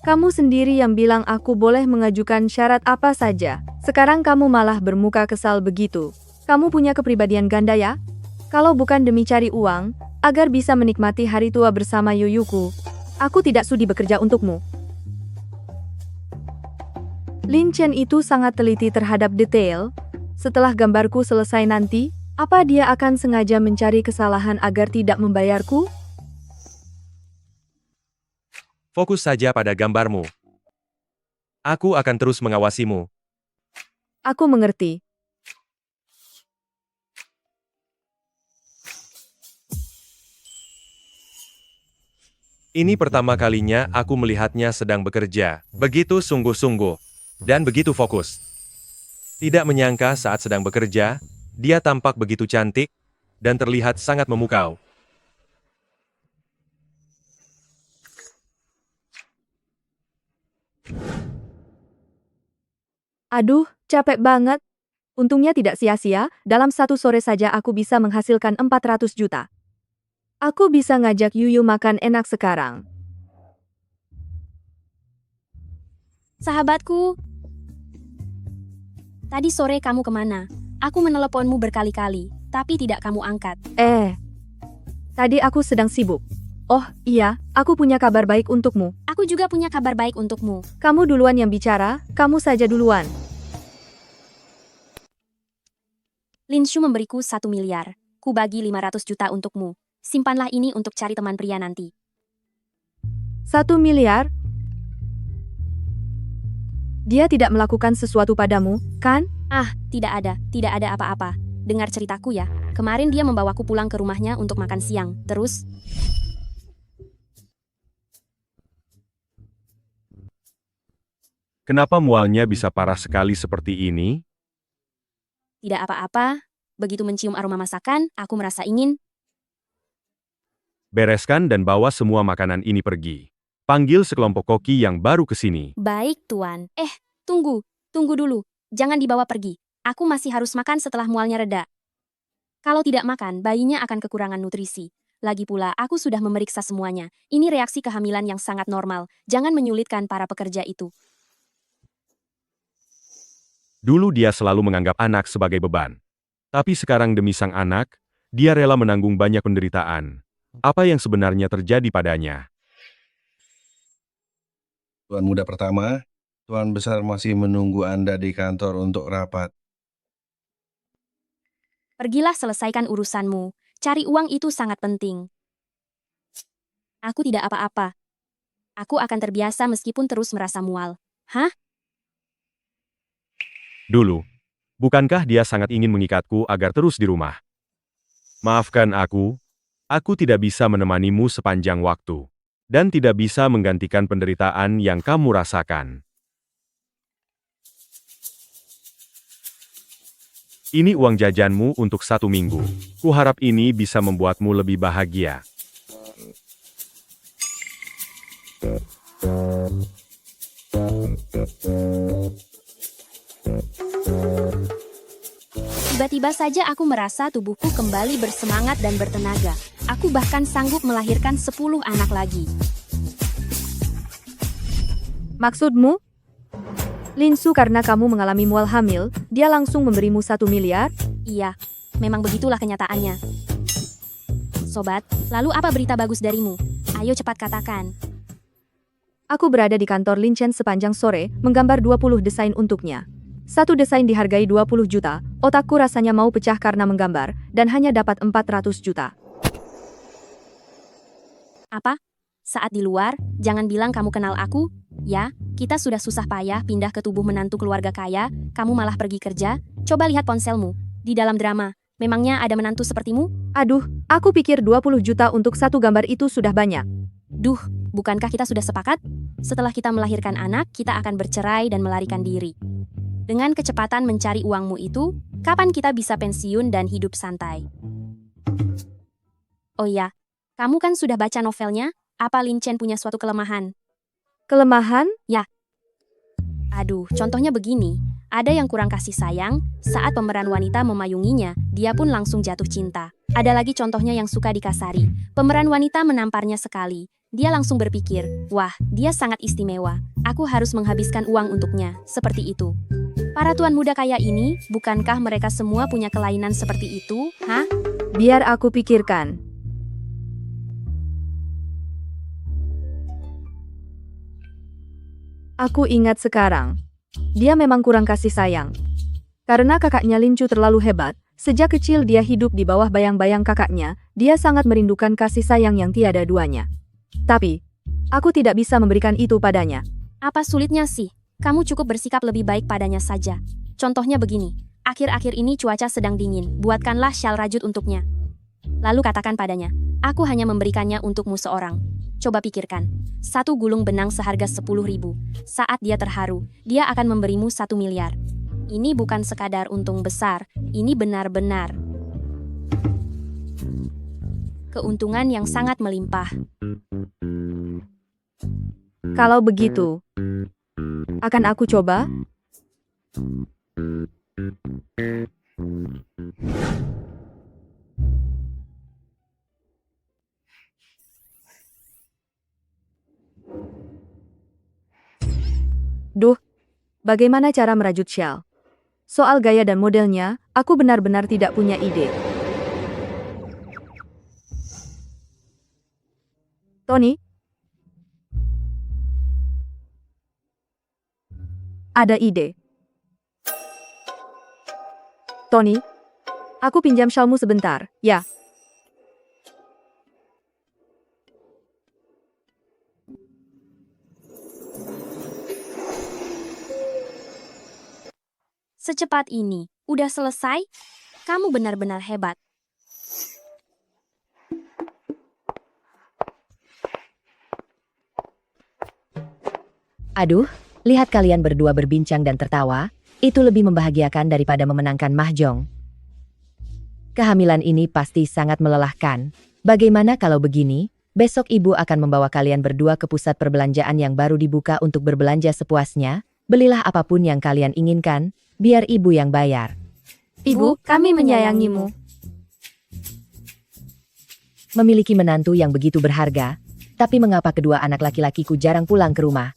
Kamu sendiri yang bilang aku boleh mengajukan syarat apa saja. Sekarang kamu malah bermuka kesal begitu. Kamu punya kepribadian ganda ya? Kalau bukan demi cari uang, agar bisa menikmati hari tua bersama Yuyuku, aku tidak sudi bekerja untukmu. Lin Chen itu sangat teliti terhadap detail. Setelah gambarku selesai nanti, apa dia akan sengaja mencari kesalahan agar tidak membayarku?
Fokus saja pada gambarmu. Aku akan terus mengawasimu.
Aku mengerti.
Ini pertama kalinya aku melihatnya sedang bekerja. Begitu sungguh-sungguh. Dan begitu fokus. Tidak menyangka saat sedang bekerja, dia tampak begitu cantik, dan terlihat sangat memukau.
Aduh, capek banget. Untungnya tidak sia-sia, dalam satu sore saja aku bisa menghasilkan 400 juta. Aku bisa ngajak Yuyu makan enak sekarang.
Sahabatku, tadi sore kamu kemana? Aku meneleponmu berkali-kali, tapi tidak kamu angkat.
Tadi aku sedang sibuk. Oh, iya, aku punya kabar baik untukmu.
Aku juga punya kabar baik untukmu.
Kamu duluan yang bicara, kamu saja duluan.
Lin Shu memberiku 1 miliar. Ku bagi 500 juta untukmu. Simpanlah ini untuk cari teman pria nanti.
1 miliar? Dia tidak melakukan sesuatu padamu, kan?
Ah, tidak ada apa-apa. Dengar ceritaku ya. Kemarin dia membawaku pulang ke rumahnya untuk makan siang. Terus,
Kenapa mualnya bisa parah sekali seperti ini?
tidak apa-apa. Begitu mencium aroma masakan, aku merasa ingin.
Bereskan dan bawa semua makanan ini pergi. Panggil sekelompok koki yang baru ke sini.
Baik, Tuan. Tunggu dulu. Jangan dibawa pergi. Aku masih harus makan setelah mualnya reda. Kalau tidak makan, bayinya akan kekurangan nutrisi. Lagi pula, aku sudah memeriksa semuanya. Ini reaksi kehamilan yang sangat normal. Jangan menyulitkan para pekerja itu.
Dulu dia selalu menganggap anak sebagai beban. Tapi sekarang demi sang anak, dia rela menanggung banyak penderitaan. Apa yang sebenarnya terjadi padanya?
Tuan muda pertama, Tuan besar masih menunggu Anda di kantor untuk rapat.
Pergilah selesaikan urusanmu. Cari uang itu sangat penting. Aku tidak apa-apa. Aku akan terbiasa meskipun terus merasa mual. Hah?
Dulu, Bukankah dia sangat ingin mengikatku agar terus di rumah? Maafkan aku tidak bisa menemanimu sepanjang waktu. Dan tidak bisa menggantikan penderitaan yang kamu rasakan. Ini uang jajanmu untuk 1 minggu. Kuharap ini bisa membuatmu lebih bahagia.
Tiba-tiba saja aku merasa tubuhku kembali bersemangat dan bertenaga. Aku bahkan sanggup melahirkan 10 anak lagi.
Maksudmu? Linsu, karena kamu mengalami mual hamil, dia langsung memberimu 1 miliar?
Iya, memang begitulah kenyataannya. Sobat, lalu apa berita bagus darimu? Ayo cepat katakan.
Aku berada di kantor Lin Chen sepanjang sore, menggambar 20 desain untuknya. Satu desain dihargai 20 juta, otakku rasanya mau pecah karena menggambar, dan hanya dapat 400 juta.
Apa? Saat di luar, jangan bilang kamu kenal aku. Ya, kita sudah susah payah pindah ke tubuh menantu keluarga kaya, kamu malah pergi kerja. Coba lihat ponselmu. Di dalam drama, memangnya ada menantu sepertimu?
Aduh, aku pikir 20 juta untuk satu gambar itu sudah banyak.
Duh, bukankah kita sudah sepakat? Setelah kita melahirkan anak, kita akan bercerai dan melarikan diri. Dengan kecepatan mencari uangmu itu, kapan kita bisa pensiun dan hidup santai? Oh iya, kamu kan sudah baca novelnya? Apa Lin Chen punya suatu kelemahan?
Kelemahan?
Ya. Aduh, contohnya begini. Ada yang kurang kasih sayang, saat pemeran wanita memayunginya, dia pun langsung jatuh cinta. Ada lagi contohnya yang suka dikasari. Pemeran wanita menamparnya sekali. Dia langsung berpikir, wah, dia sangat istimewa. Aku harus menghabiskan uang untuknya. Seperti itu. Para tuan muda kaya ini, bukankah mereka semua punya kelainan seperti itu? Hah?
Biar aku pikirkan. Aku ingat sekarang. Dia memang kurang kasih sayang. Karena kakaknya Lincu terlalu hebat, sejak kecil dia hidup di bawah bayang-bayang kakaknya, dia sangat merindukan kasih sayang yang tiada duanya. Tapi, aku tidak bisa memberikan itu padanya.
Apa sulitnya sih? Kamu cukup bersikap lebih baik padanya saja. Contohnya begini, akhir-akhir ini cuaca sedang dingin, buatkanlah syal rajut untuknya. Lalu katakan padanya, aku hanya memberikannya untukmu seorang. Coba pikirkan, 1 gulung benang seharga 10.000. Saat dia terharu, dia akan memberimu 1 miliar. Ini bukan sekadar untung besar, ini benar-benar keuntungan yang sangat melimpah.
Kalau begitu, akan aku coba? Duh, bagaimana cara merajut syal? Soal gaya dan modelnya, aku benar-benar tidak punya ide. Tony? Ada ide. Tony? Aku pinjam syalmu sebentar, ya?
Secepat ini, udah selesai? Kamu benar-benar hebat.
Aduh, lihat kalian berdua berbincang dan tertawa, itu lebih membahagiakan daripada memenangkan mahjong. Kehamilan ini pasti sangat melelahkan. Bagaimana kalau begini? Besok ibu akan membawa kalian berdua ke pusat perbelanjaan yang baru dibuka untuk berbelanja sepuasnya. Belilah apapun yang kalian inginkan, biar ibu yang bayar.
Ibu, kami menyayangimu.
Memiliki menantu yang begitu berharga, tapi mengapa kedua anak laki-lakiku jarang pulang ke rumah?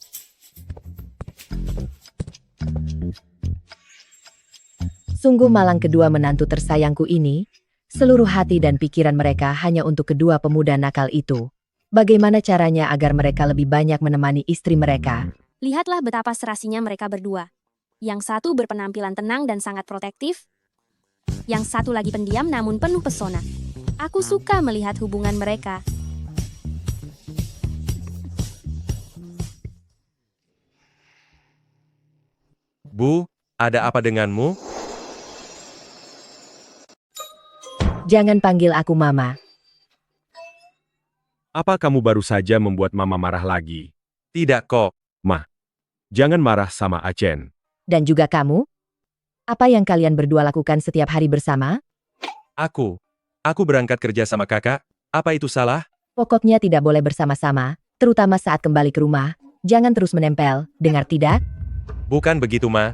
Sungguh malang kedua menantu tersayangku ini, seluruh hati dan pikiran mereka hanya untuk kedua pemuda nakal itu. Bagaimana caranya agar mereka lebih banyak menemani istri mereka?
Lihatlah betapa serasinya mereka berdua. Yang satu berpenampilan tenang dan sangat protektif. Yang satu lagi pendiam namun penuh pesona. Aku suka melihat hubungan mereka.
Bu, ada apa denganmu?
Jangan panggil aku Mama.
Apa kamu baru saja membuat Mama marah lagi?
Tidak kok.
Jangan marah sama Achen.
Dan juga kamu? Apa yang kalian berdua lakukan setiap hari bersama?
Aku berangkat kerja sama kakak. Apa itu salah?
Pokoknya tidak boleh bersama-sama, terutama saat kembali ke rumah. Jangan terus menempel, dengar tidak?
Bukan begitu, Ma.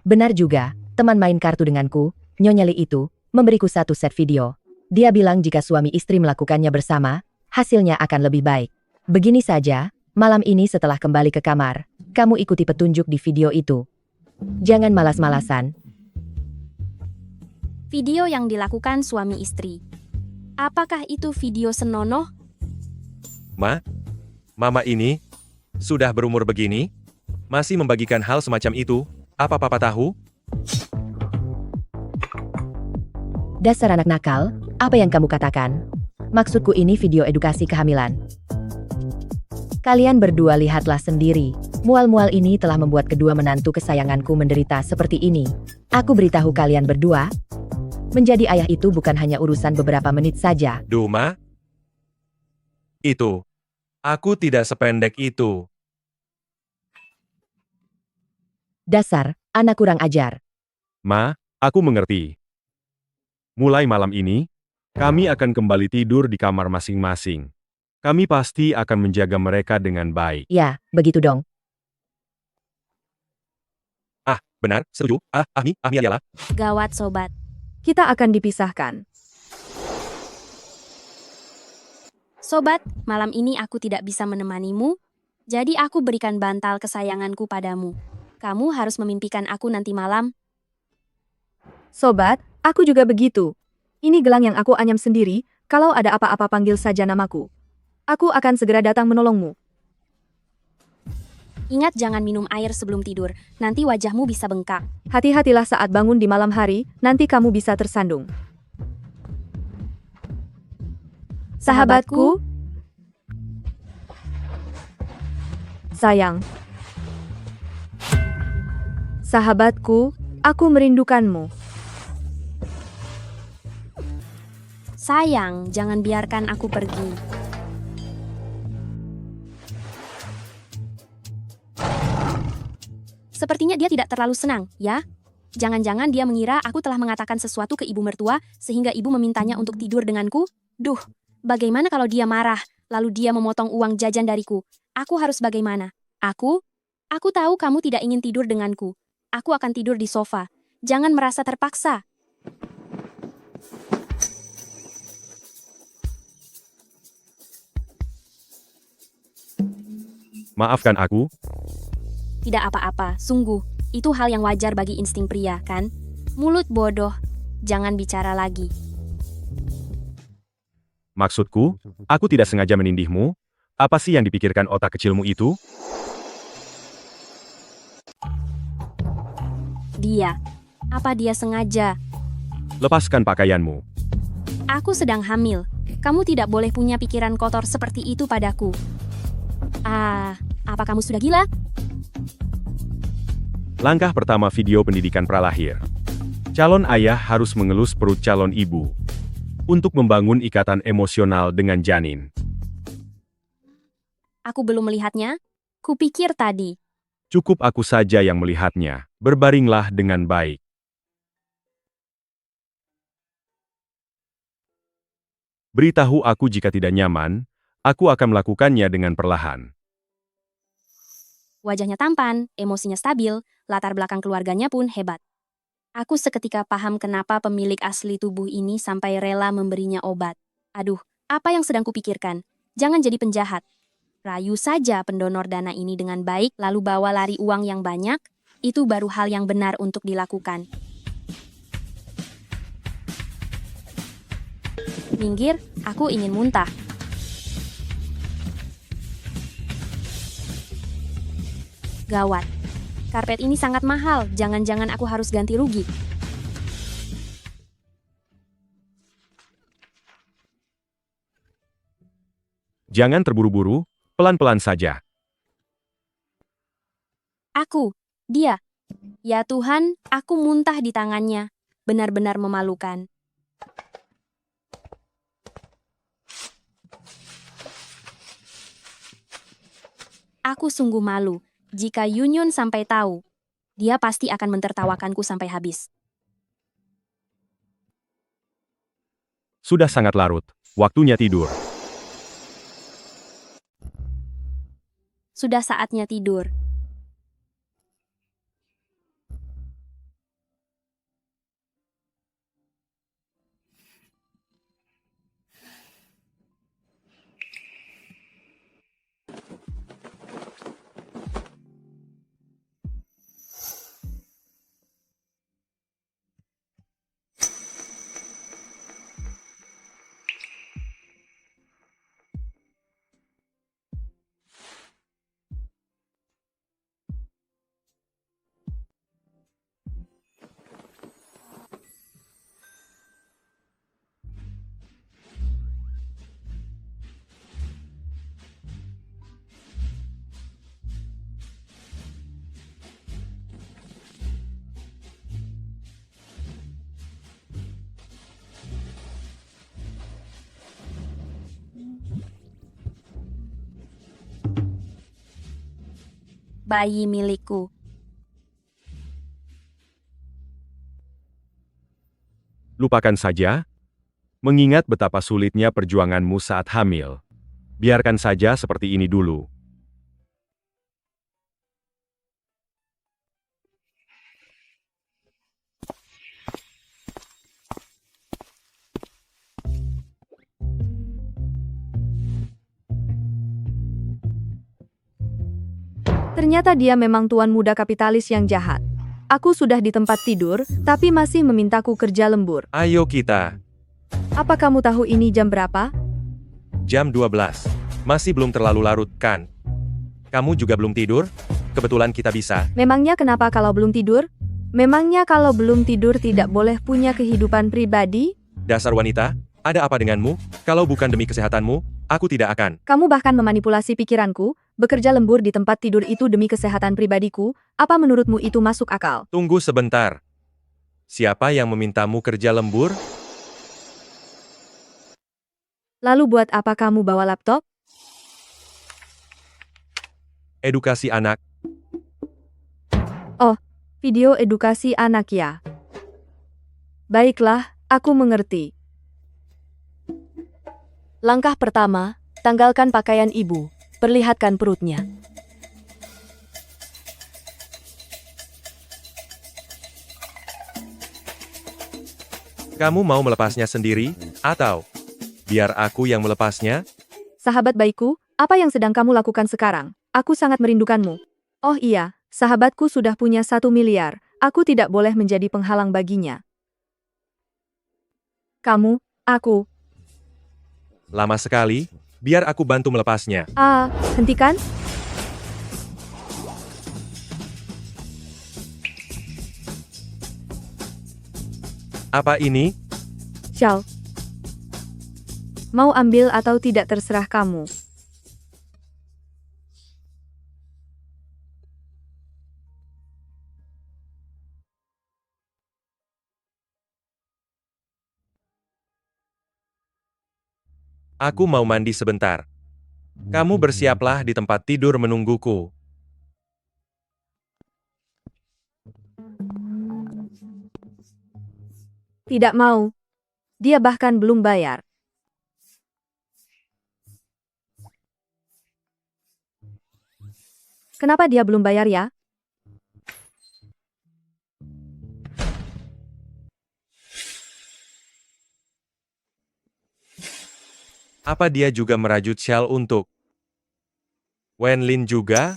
Benar juga, teman main kartu denganku, Nyonya Li itu, memberiku satu set video. Dia bilang jika suami istri melakukannya bersama, hasilnya akan lebih baik. Begini saja, malam ini setelah kembali ke kamar, kamu ikuti petunjuk di video itu. Jangan malas-malasan.
Video yang dilakukan suami istri. Apakah itu video senonoh?
Ma, Mama ini sudah berumur begini, masih membagikan hal semacam itu. Apa Papa tahu?
Dasar anak nakal, apa yang kamu katakan? Maksudku ini video edukasi kehamilan. Kalian berdua lihatlah sendiri. Mual-mual ini telah membuat kedua menantu kesayanganku menderita seperti ini. Aku beritahu kalian berdua, menjadi ayah itu bukan hanya urusan beberapa menit saja.
Duh, Ma. Aku tidak sependek itu.
Dasar, anak kurang ajar.
Ma, aku mengerti. Mulai malam ini, kami akan kembali tidur di kamar masing-masing. Kami pasti akan menjaga mereka dengan baik.
Ya, begitu dong.
Benar, setuju. Iyalah.
Gawat sobat.
Kita akan dipisahkan.
Sobat, malam ini aku tidak bisa menemanimu, jadi aku berikan bantal kesayanganku padamu. Kamu harus memimpikan aku nanti malam.
Sobat, aku juga begitu. Ini gelang yang aku anyam sendiri, kalau ada apa-apa panggil saja namaku. Aku akan segera datang menolongmu.
Ingat jangan minum air sebelum tidur, nanti wajahmu bisa bengkak.
Hati-hatilah saat bangun di malam hari, nanti kamu bisa tersandung. Sahabatku, sayang. Sahabatku, aku merindukanmu.
Sayang, jangan biarkan aku pergi. Sepertinya dia tidak terlalu senang, ya? Jangan-jangan dia mengira aku telah mengatakan sesuatu ke ibu mertua, sehingga ibu memintanya untuk tidur denganku? Duh, bagaimana kalau dia marah, lalu dia memotong uang jajan dariku? Aku harus bagaimana? Aku tahu kamu tidak ingin tidur denganku. Aku akan tidur di sofa. Jangan merasa terpaksa.
Maafkan aku,
Tidak apa-apa, sungguh. Itu hal yang wajar bagi insting pria, kan? Mulut bodoh. Jangan bicara lagi.
maksudku, aku tidak sengaja menindihmu. Apa sih yang dipikirkan otak kecilmu itu?
Dia. Apa dia sengaja?
Lepaskan pakaianmu.
Aku sedang hamil. Kamu tidak boleh punya pikiran kotor seperti itu padaku. Apa kamu sudah gila?
Langkah pertama video pendidikan pralahir. Calon ayah harus mengelus perut calon ibu untuk membangun ikatan emosional dengan janin.
Aku belum melihatnya. Kupikir tadi.
Cukup aku saja yang melihatnya. Berbaringlah dengan baik. Beritahu aku jika tidak nyaman, aku akan melakukannya dengan perlahan.
Wajahnya tampan, emosinya stabil, latar belakang keluarganya pun hebat. Aku seketika paham kenapa pemilik asli tubuh ini sampai rela memberinya obat. Aduh, apa yang sedang kupikirkan? Jangan jadi penjahat. Rayu saja pendonor dana ini dengan baik lalu bawa lari uang yang banyak, itu baru hal yang benar untuk dilakukan. Minggir, aku ingin muntah. Gawat. Karpet ini sangat mahal, jangan-jangan aku harus ganti rugi.
Jangan terburu-buru, pelan-pelan saja.
Dia. Ya Tuhan, aku muntah di tangannya. Benar-benar memalukan. Aku sungguh malu jika Yunyun sampai tahu. Dia pasti akan mentertawakanku sampai habis.
Sudah sangat larut. Waktunya tidur.
Sudah saatnya tidur. Bayi milikku.
Lupakan saja. Mengingat betapa sulitnya perjuanganmu saat hamil. Biarkan saja seperti ini dulu.
Ternyata dia memang tuan muda kapitalis yang jahat. Aku sudah di tempat tidur, tapi masih memintaku kerja lembur.
Ayo kita.
Apa kamu tahu ini jam berapa?
Jam 12. Masih belum terlalu larut, kan? Kamu juga belum tidur? Kebetulan kita bisa.
Memangnya kenapa kalau belum tidur? Memangnya kalau belum tidur tidak boleh punya kehidupan pribadi?
Dasar wanita, ada apa denganmu? Kalau bukan demi kesehatanmu, aku tidak akan.
Kamu bahkan memanipulasi pikiranku, bekerja lembur di tempat tidur itu demi kesehatan pribadiku, apa menurutmu itu masuk akal?
Tunggu sebentar. Siapa yang memintamu kerja lembur?
Lalu buat apa kamu bawa laptop?
Edukasi anak.
Oh, video edukasi anak ya. Baiklah, aku mengerti. Langkah pertama, tanggalkan pakaian ibu. Perlihatkan perutnya.
Kamu mau melepasnya sendiri, atau biar aku yang melepasnya?
Sahabat baikku, apa yang sedang kamu lakukan sekarang? Aku sangat merindukanmu. Oh iya, sahabatku sudah punya 1 miliar. Aku tidak boleh menjadi penghalang baginya. Kamu, aku.
Lama sekali, biar aku bantu melepasnya.
Hentikan.
Apa ini?
Syal. Mau ambil atau tidak terserah kamu.
Aku mau mandi sebentar. Kamu bersiaplah di tempat tidur menungguku.
Tidak mau. Dia bahkan belum bayar. Kenapa dia belum bayar ya?
Apa dia juga merajut Shell untuk Wenlin juga?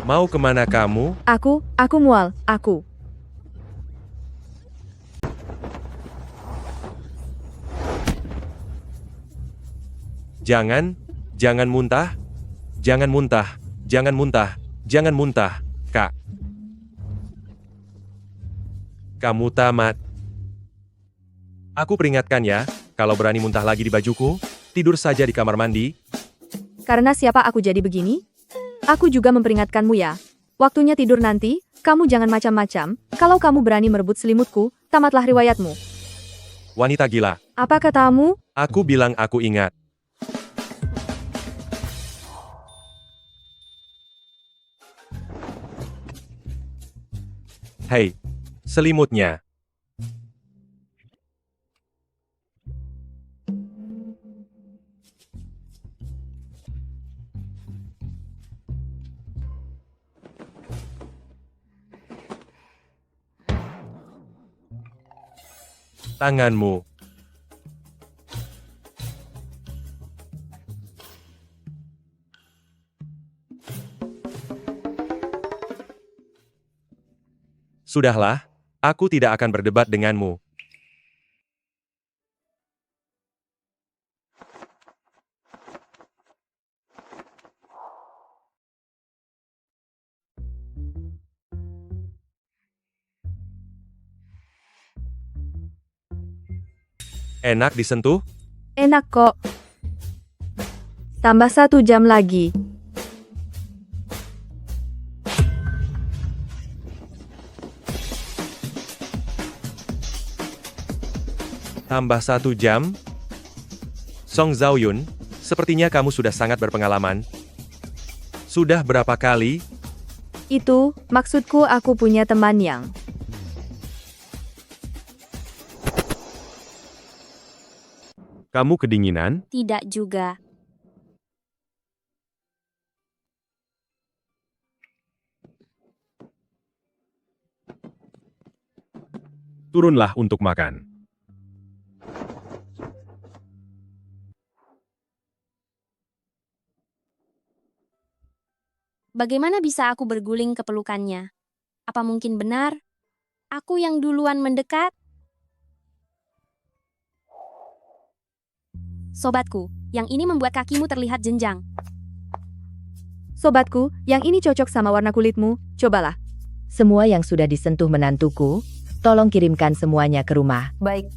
Mau kemana kamu?
Aku mual, aku.
Jangan muntah. Jangan muntah, jangan muntah, jangan muntah, Kak. Kamu tamat. Aku peringatkan ya, kalau berani muntah lagi di bajuku, Tidur saja di kamar mandi.
Karena siapa aku jadi begini? Aku juga memperingatkanmu ya. Waktunya tidur nanti, kamu jangan macam-macam. Kalau kamu berani merebut selimutku, tamatlah riwayatmu.
Wanita gila.
Apa katamu?
Aku bilang aku ingat. Hei, selimutnya. Tanganmu. Sudahlah, aku tidak akan berdebat denganmu. Enak disentuh?
Enak kok. Tambah 1 jam lagi.
Tambah 1 jam? Song Zaoyun, sepertinya kamu sudah sangat berpengalaman. Sudah berapa kali?
Itu, maksudku aku punya teman yang...
Kamu kedinginan?
Tidak juga.
Turunlah untuk makan.
Bagaimana bisa aku berguling ke pelukannya? Apa mungkin benar? Aku yang duluan mendekat? Sobatku, yang ini membuat kakimu terlihat jenjang.
Sobatku, yang ini cocok sama warna kulitmu, cobalah.
Semua yang sudah disentuh menantuku, tolong kirimkan semuanya ke rumah.
Baik.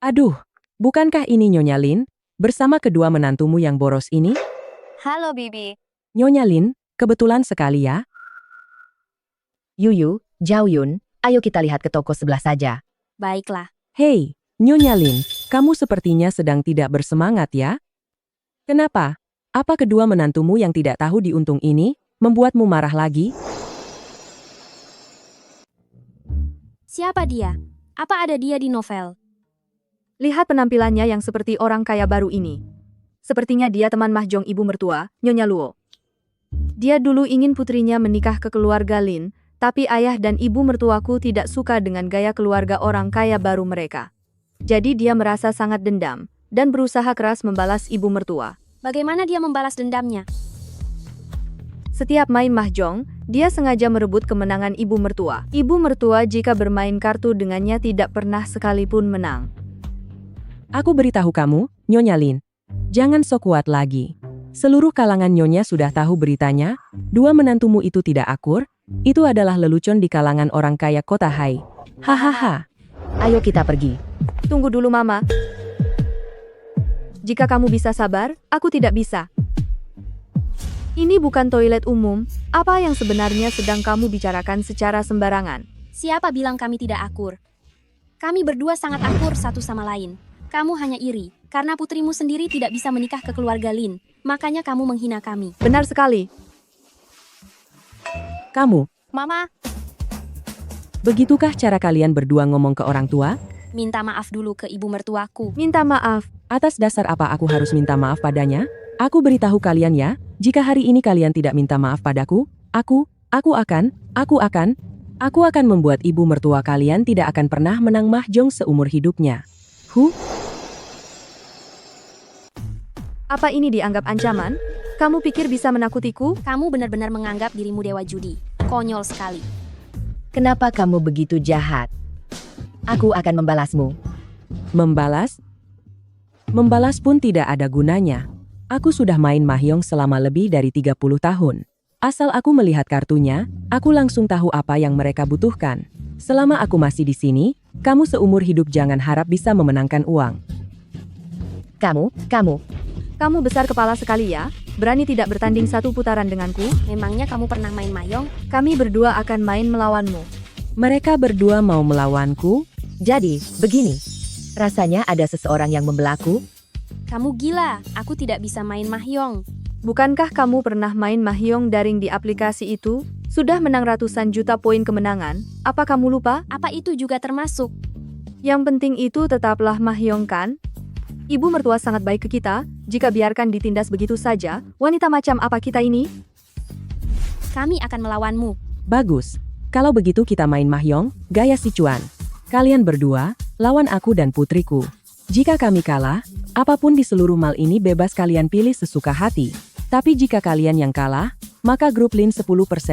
Aduh, bukankah ini Nyonya Lin, bersama kedua menantumu yang boros ini?
Halo, Bibi.
Nyonya Lin, kebetulan sekali ya.
Yuyu, Zhaoyun, ayo kita lihat ke toko sebelah saja.
Baiklah.
Hei, Nyonya Lin, kamu sepertinya sedang tidak bersemangat ya? Kenapa? Apa kedua menantumu yang tidak tahu diuntung ini, membuatmu marah lagi?
Siapa dia? Apa ada dia di novel?
Lihat penampilannya yang seperti orang kaya baru ini. Sepertinya dia teman mahjong ibu mertua, Nyonya Luo. Dia dulu ingin putrinya menikah ke keluarga Lin, tapi ayah dan ibu mertuaku tidak suka dengan gaya keluarga orang kaya baru mereka. Jadi dia merasa sangat dendam, dan berusaha keras membalas ibu mertua.
Bagaimana dia membalas dendamnya?
Setiap main mahjong, dia sengaja merebut kemenangan ibu mertua. Ibu mertua jika bermain kartu dengannya tidak pernah sekalipun menang.
Aku beritahu kamu, Nyonya Lin. Jangan sok kuat lagi. Seluruh kalangan Nyonya sudah tahu beritanya, dua menantumu itu tidak akur, itu adalah lelucon di kalangan orang kaya kota Hai. Hahaha.
Ayo kita pergi.
Tunggu dulu Mama. Jika kamu bisa sabar, aku tidak bisa. Ini bukan toilet umum, apa yang sebenarnya sedang kamu bicarakan secara sembarangan?
Siapa bilang kami tidak akur? Kami berdua sangat akur satu sama lain. Kamu hanya iri, karena putrimu sendiri tidak bisa menikah ke keluarga Lin, makanya kamu menghina kami.
Benar sekali.
Kamu,
Mama,
begitukah cara kalian berdua ngomong ke orang tua?
minta maaf dulu ke ibu mertuaku.
Minta maaf.
Atas dasar apa aku harus minta maaf padanya? Aku beritahu kalian ya, jika hari ini kalian tidak minta maaf padaku, aku akan membuat ibu mertua kalian tidak akan pernah menang mahjong seumur hidupnya.
Apa ini dianggap ancaman? Kamu pikir bisa menakutiku?
Kamu benar-benar menganggap dirimu dewa judi. Konyol sekali.
Kenapa kamu begitu jahat? Aku akan membalasmu.
Membalas? Membalas pun tidak ada gunanya. Aku sudah main mahjong selama lebih dari 30 tahun. Asal aku melihat kartunya, aku langsung tahu apa yang mereka butuhkan. Selama aku masih di sini, kamu seumur hidup jangan harap bisa memenangkan uang.
Kamu besar kepala sekali ya, berani tidak bertanding satu putaran denganku?
Memangnya kamu pernah main mahjong?
Kami berdua akan main melawanmu.
Mereka berdua mau melawanku?
Jadi, begini. Rasanya ada seseorang yang membelaku.
Kamu gila, aku tidak bisa main mahjong.
Bukankah kamu pernah main mahjong daring di aplikasi itu? Sudah menang ratusan juta poin kemenangan, apa kamu lupa?
Apa itu juga termasuk?
Yang penting itu tetaplah mahjong kan? Ibu mertua sangat baik ke kita, jika biarkan ditindas begitu saja, wanita macam apa kita ini?
Kami akan melawanmu.
Bagus. Kalau begitu kita main mahjong, gaya si cuan. Kalian berdua, lawan aku dan putriku. Jika kami kalah, apapun di seluruh mal ini bebas kalian pilih sesuka hati. Tapi jika kalian yang kalah, maka grup Lin 10%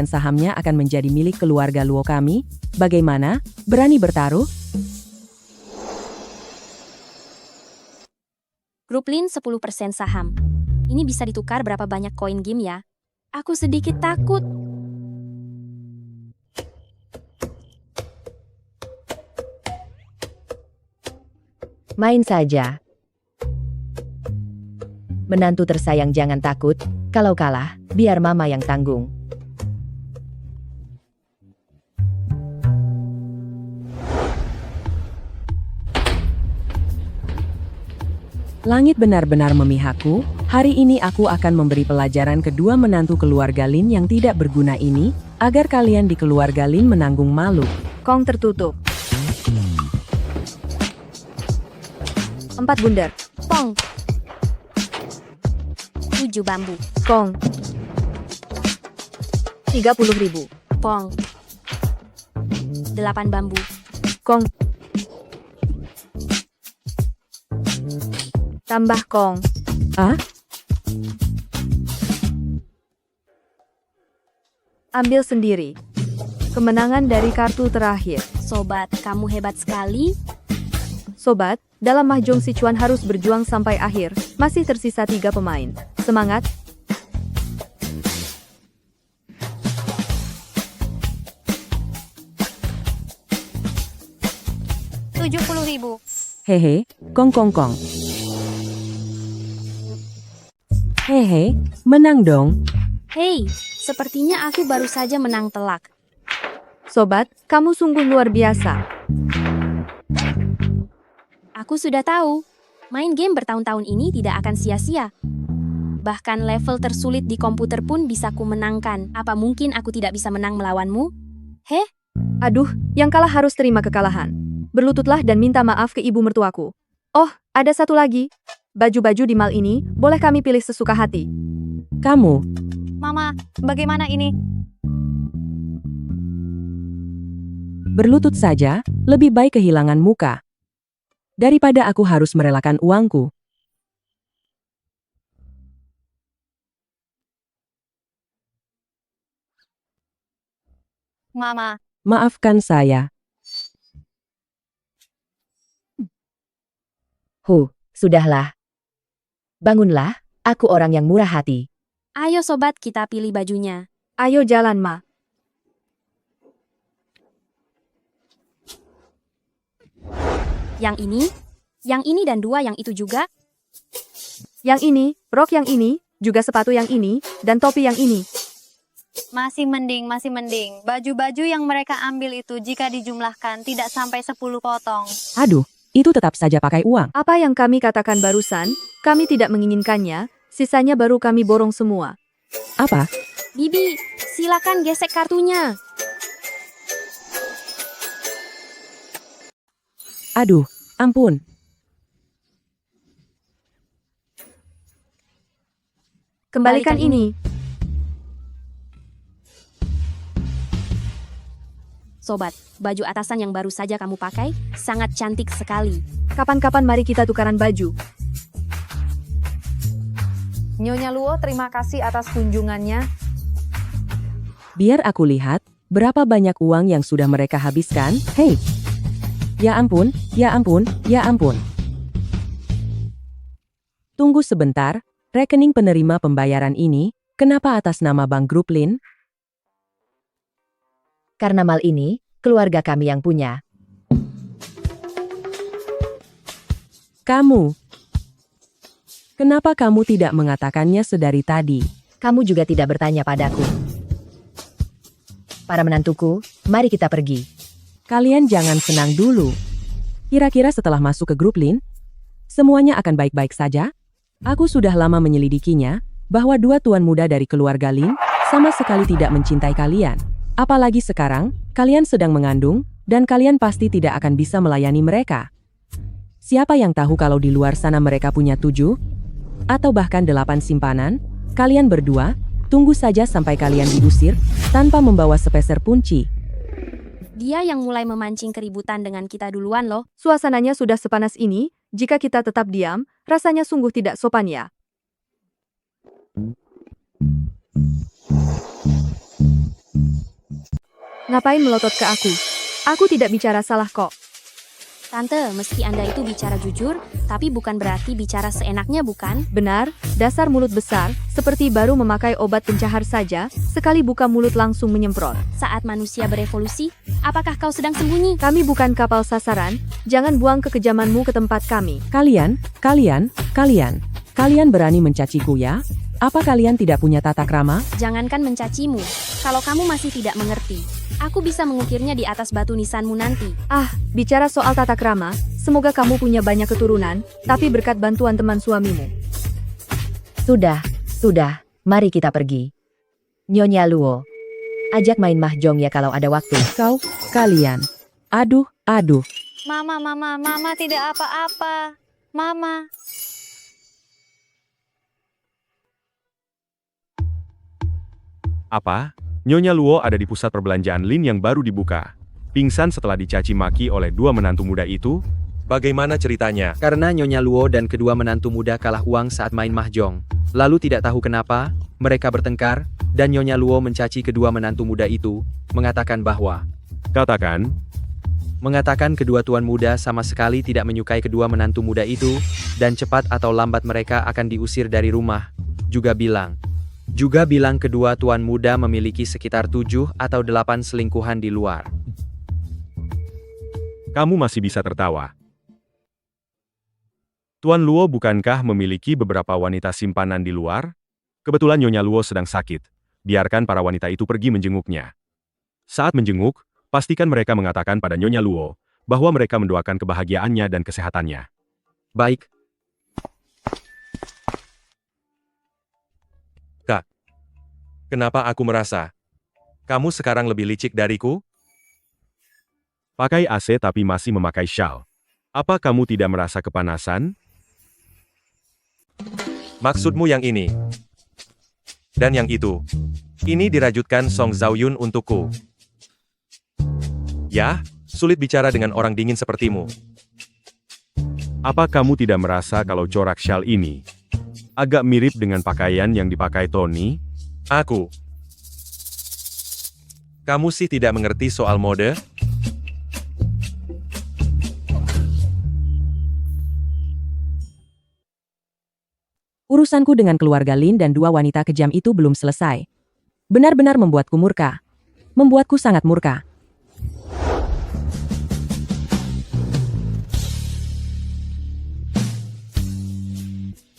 sahamnya akan menjadi milik keluarga Luo kami. Bagaimana? Berani bertaruh?
Grup Lin 10% saham. Ini bisa ditukar berapa banyak koin game ya? Aku sedikit takut.
Main saja. Menantu tersayang jangan takut, kalau kalah, biar mama yang tanggung.
Langit benar-benar memihakku. Hari ini aku akan memberi pelajaran kedua menantu keluarga Lin yang tidak berguna ini, agar kalian di keluarga Lin menanggung malu.
Kong tertutup. 4 bundar.
Pong. 7 bambu.
Kong. 30.000.
Pong. 8 bambu.
Kong. Tambah kong.
Ah?
Ambil sendiri. Kemenangan dari kartu terakhir.
Sobat, kamu hebat sekali.
Sobat, dalam mahjong Sichuan harus berjuang sampai akhir. Masih tersisa 3 pemain. Semangat!
Rp70.000.
Hehe, kong. Hehe, menang dong.
Hei, sepertinya aku baru saja menang telak.
Sobat, kamu sungguh luar biasa.
Aku sudah tahu, main game bertahun-tahun ini tidak akan sia-sia. Bahkan level tersulit di komputer pun bisa ku menangkan. Apa mungkin aku tidak bisa menang melawanmu? Heh?
Aduh, yang kalah harus terima kekalahan. Berlututlah dan minta maaf ke ibu mertuaku. Oh, ada satu lagi. Baju-baju di mal ini, boleh kami pilih sesuka hati.
Kamu,
Mama, bagaimana ini?
berlutut saja, lebih baik kehilangan muka. Daripada aku harus merelakan uangku.
Mama,
Maafkan saya.
Sudahlah. Bangunlah, aku orang yang murah hati.
Ayo sobat, kita pilih bajunya.
Ayo jalan, Ma.
Yang ini dan 2 yang itu juga.
Yang ini, rok yang ini, juga sepatu yang ini, dan topi yang ini.
masih mending. Baju-baju yang mereka ambil itu jika dijumlahkan tidak sampai 10 potong.
Aduh, itu tetap saja pakai uang.
Apa yang kami katakan barusan, kami tidak menginginkannya, sisanya baru kami borong semua.
Apa?
Bibi, silakan gesek kartunya.
Aduh, ampun.
Kembalikan ini.
Sobat, baju atasan yang baru saja kamu pakai sangat cantik sekali.
Kapan-kapan mari kita tukaran baju.
Nyonya Luo, terima kasih atas kunjungannya.
Biar aku lihat, berapa banyak uang yang sudah mereka habiskan. Hei! Ya ampun, ya ampun, ya ampun. Tunggu sebentar, Rekening penerima pembayaran ini, kenapa atas nama Bank Grup Lin?
Karena mal ini, keluarga kami yang punya.
Kamu. Kenapa kamu tidak mengatakannya sedari tadi?
Kamu juga tidak bertanya padaku. Para menantuku, mari kita pergi.
Kalian jangan senang dulu. Kira-kira setelah masuk ke Grup Lin, semuanya akan baik-baik saja? Aku sudah lama menyelidikinya, bahwa dua tuan muda dari keluarga Lin sama sekali tidak mencintai kalian. Apalagi sekarang, kalian sedang mengandung, dan kalian pasti tidak akan bisa melayani mereka. Siapa yang tahu kalau di luar sana mereka punya 7 atau bahkan 8 simpanan? Kalian berdua, tunggu saja sampai kalian diusir, tanpa membawa sepeser punci.
Dia yang mulai memancing keributan dengan kita duluan loh.
Suasananya sudah sepanas ini, jika kita tetap diam, rasanya sungguh tidak sopan ya. Ngapain melotot ke aku? Aku tidak bicara salah kok.
Tante, meski Anda itu bicara jujur, tapi bukan berarti bicara seenaknya bukan?
Benar, dasar mulut besar, seperti baru memakai obat pencahar saja, sekali buka mulut langsung menyemprot.
Saat manusia berevolusi, apakah kau sedang sembunyi?
Kami bukan kapal sasaran, jangan buang kekejamanmu ke tempat kami.
Kalian berani mencaciku ya? Apa kalian tidak punya tata krama?
Jangankan mencacimu, kalau kamu masih tidak mengerti, aku bisa mengukirnya di atas batu nisanmu nanti.
Ah, bicara soal tata krama, semoga kamu punya banyak keturunan, tapi berkat bantuan teman suamimu.
Sudah, mari kita pergi. Nyonya Luo, ajak main mahjong ya kalau ada waktu.
Kalian. Aduh.
Mama tidak apa-apa. Mama.
Apa? Nyonya Luo ada di pusat perbelanjaan Lin yang baru dibuka. Pingsan setelah dicaci maki oleh dua menantu muda itu.
Bagaimana ceritanya?
Karena Nyonya Luo dan kedua menantu muda kalah uang saat main mahjong. Lalu tidak tahu kenapa, mereka bertengkar, dan Nyonya Luo mencaci kedua menantu muda itu, mengatakan bahwa Mengatakan kedua tuan muda sama sekali tidak menyukai kedua menantu muda itu, dan cepat atau lambat mereka akan diusir dari rumah. Juga bilang kedua tuan muda memiliki sekitar 7 atau 8 selingkuhan di luar.
Kamu masih bisa tertawa. Tuan Luo bukankah memiliki beberapa wanita simpanan di luar? Kebetulan Nyonya Luo sedang sakit. Biarkan para wanita itu pergi menjenguknya. Saat menjenguk, pastikan mereka mengatakan pada Nyonya Luo bahwa mereka mendoakan kebahagiaannya dan kesehatannya.
Baik.
Kak, kenapa aku merasa kamu sekarang lebih licik dariku?
Pakai AC tapi masih memakai shawl. Apa kamu tidak merasa kepanasan?
Maksudmu yang ini. Dan yang itu. Ini dirajutkan Song Zhaoyun untukku. Ya, sulit bicara dengan orang dingin sepertimu.
Apa kamu tidak merasa kalau corak shawl ini agak mirip dengan pakaian yang dipakai Tony?
Kamu sih tidak mengerti soal mode?
Urusanku dengan keluarga Lin dan dua wanita kejam itu belum selesai. Benar-benar membuatku murka. Membuatku sangat murka.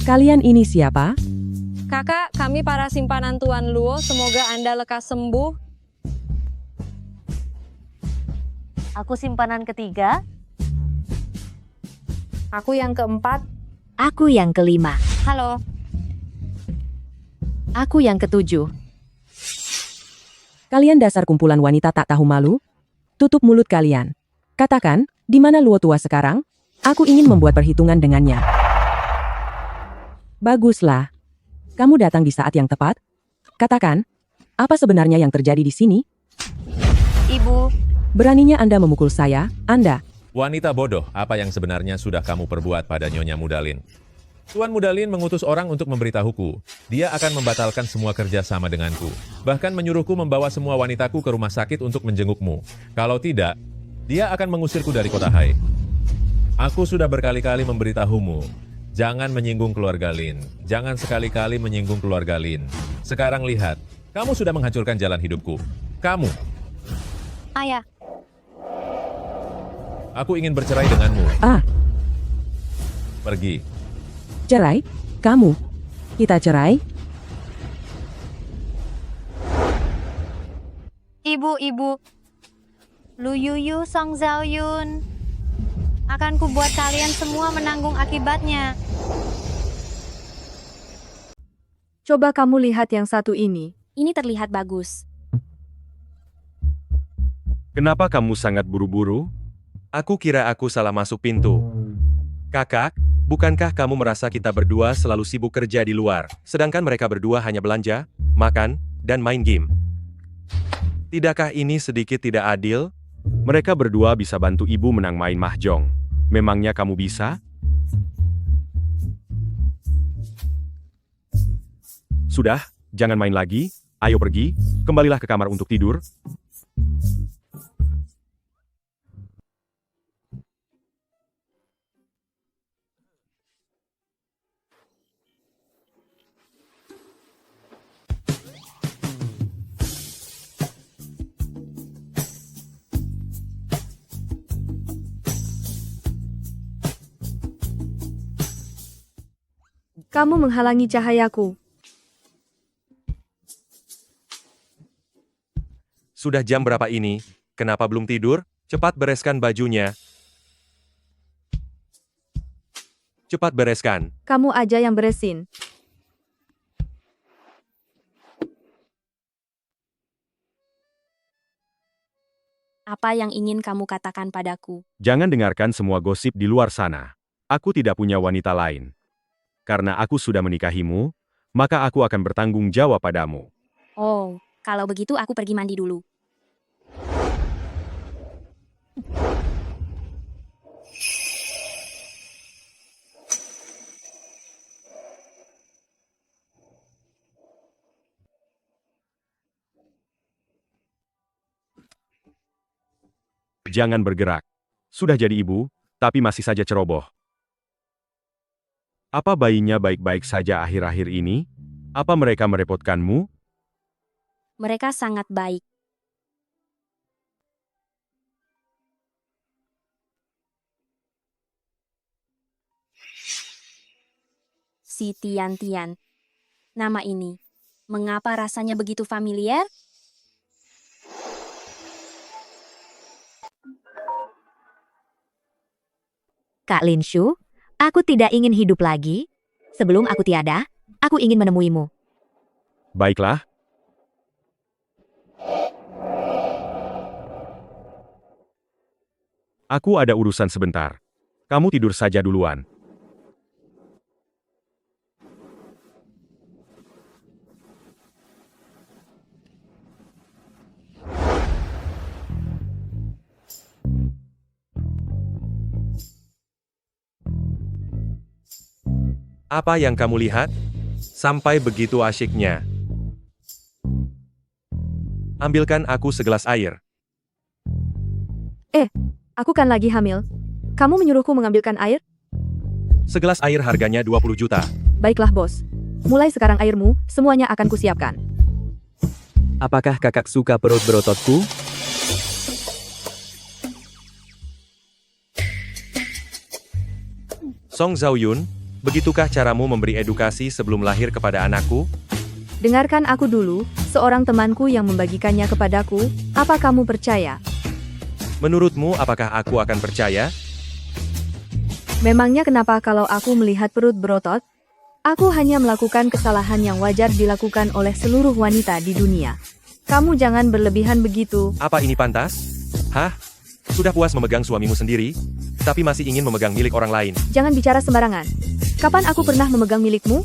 Kalian ini siapa?
Kakak, kami para simpanan Tuan Luo, semoga Anda lekas sembuh.
Aku simpanan ketiga.
Aku yang keempat.
Aku yang kelima.
Halo.
Aku yang ketujuh.
Kalian dasar kumpulan wanita tak tahu malu? Tutup mulut kalian. Katakan, di mana Luo tua sekarang? Aku ingin membuat perhitungan dengannya. Baguslah. Kamu datang di saat yang tepat. Katakan, apa sebenarnya yang terjadi di sini?
Ibu.
Beraninya Anda memukul saya, Anda.
Wanita bodoh, apa yang sebenarnya sudah kamu perbuat pada Nyonya Mudalin? Tuan Mudalin mengutus orang untuk memberitahuku. Dia akan membatalkan semua kerja sama denganku. Bahkan menyuruhku membawa semua wanitaku ke rumah sakit untuk menjengukmu. Kalau tidak, dia akan mengusirku dari kota Hai. Aku sudah berkali-kali memberitahumu. Jangan menyinggung keluarga Lin. Jangan sekali-kali menyinggung keluarga Lin. Sekarang lihat, kamu sudah menghancurkan jalan hidupku. Kamu.
Ayah,
Aku ingin bercerai denganmu. Pergi.
Cerai? Kamu? Kita cerai?
ibu. Lu Yuyu Song Zaoyun. Akan kubuat kalian semua menanggung akibatnya.
Coba kamu lihat yang satu ini.
Ini terlihat bagus.
Kenapa kamu sangat buru-buru?
Aku kira aku salah masuk pintu. Kakak, bukankah kamu merasa kita berdua selalu sibuk kerja di luar, sedangkan mereka berdua hanya belanja, makan, dan main game? Tidakkah ini sedikit tidak adil?
Mereka berdua bisa bantu ibu menang main mahjong. Memangnya kamu bisa? Sudah, jangan main lagi. Ayo pergi, kembalilah ke kamar untuk tidur.
Kamu menghalangi cahayaku.
Sudah jam berapa ini? Kenapa belum tidur? Cepat bereskan bajunya. Cepat bereskan.
Kamu aja yang beresin.
Apa yang ingin kamu katakan padaku?
Jangan dengarkan semua gosip di luar sana. Aku tidak punya wanita lain. Karena aku sudah menikahimu, maka aku akan bertanggung jawab padamu.
Oh, kalau begitu aku pergi mandi dulu.
Jangan bergerak. Sudah jadi ibu, tapi masih saja ceroboh. Apa bayinya baik-baik saja akhir-akhir ini? Apa mereka merepotkanmu?
Mereka sangat baik. Si Tian. Nama ini, mengapa rasanya begitu familiar?
Kak Lin Shu, aku tidak ingin hidup lagi. Sebelum aku tiada, aku ingin menemuimu.
Baiklah. Aku ada urusan sebentar. Kamu tidur saja duluan.
Apa yang kamu lihat? Sampai begitu asyiknya. Ambilkan aku segelas air.
Aku kan lagi hamil. Kamu menyuruhku mengambilkan air?
Segelas air harganya 20 juta.
Baiklah, bos. Mulai sekarang airmu, semuanya akan kusiapkan.
Apakah kakak suka perut berototku?
Song Zaoyun, begitukah caramu memberi edukasi sebelum lahir kepada anakku?
Dengarkan aku dulu, seorang temanku yang membagikannya kepadaku. Apa kamu percaya?
Menurutmu apakah aku akan percaya?
Memangnya kenapa kalau aku melihat perut berotot? Aku hanya melakukan kesalahan yang wajar dilakukan oleh seluruh wanita di dunia. Kamu jangan berlebihan begitu.
Apa ini pantas? Hah? Sudah puas memegang suamimu sendiri, tapi masih ingin memegang milik orang lain.
Jangan bicara sembarangan. Kapan aku pernah memegang milikmu?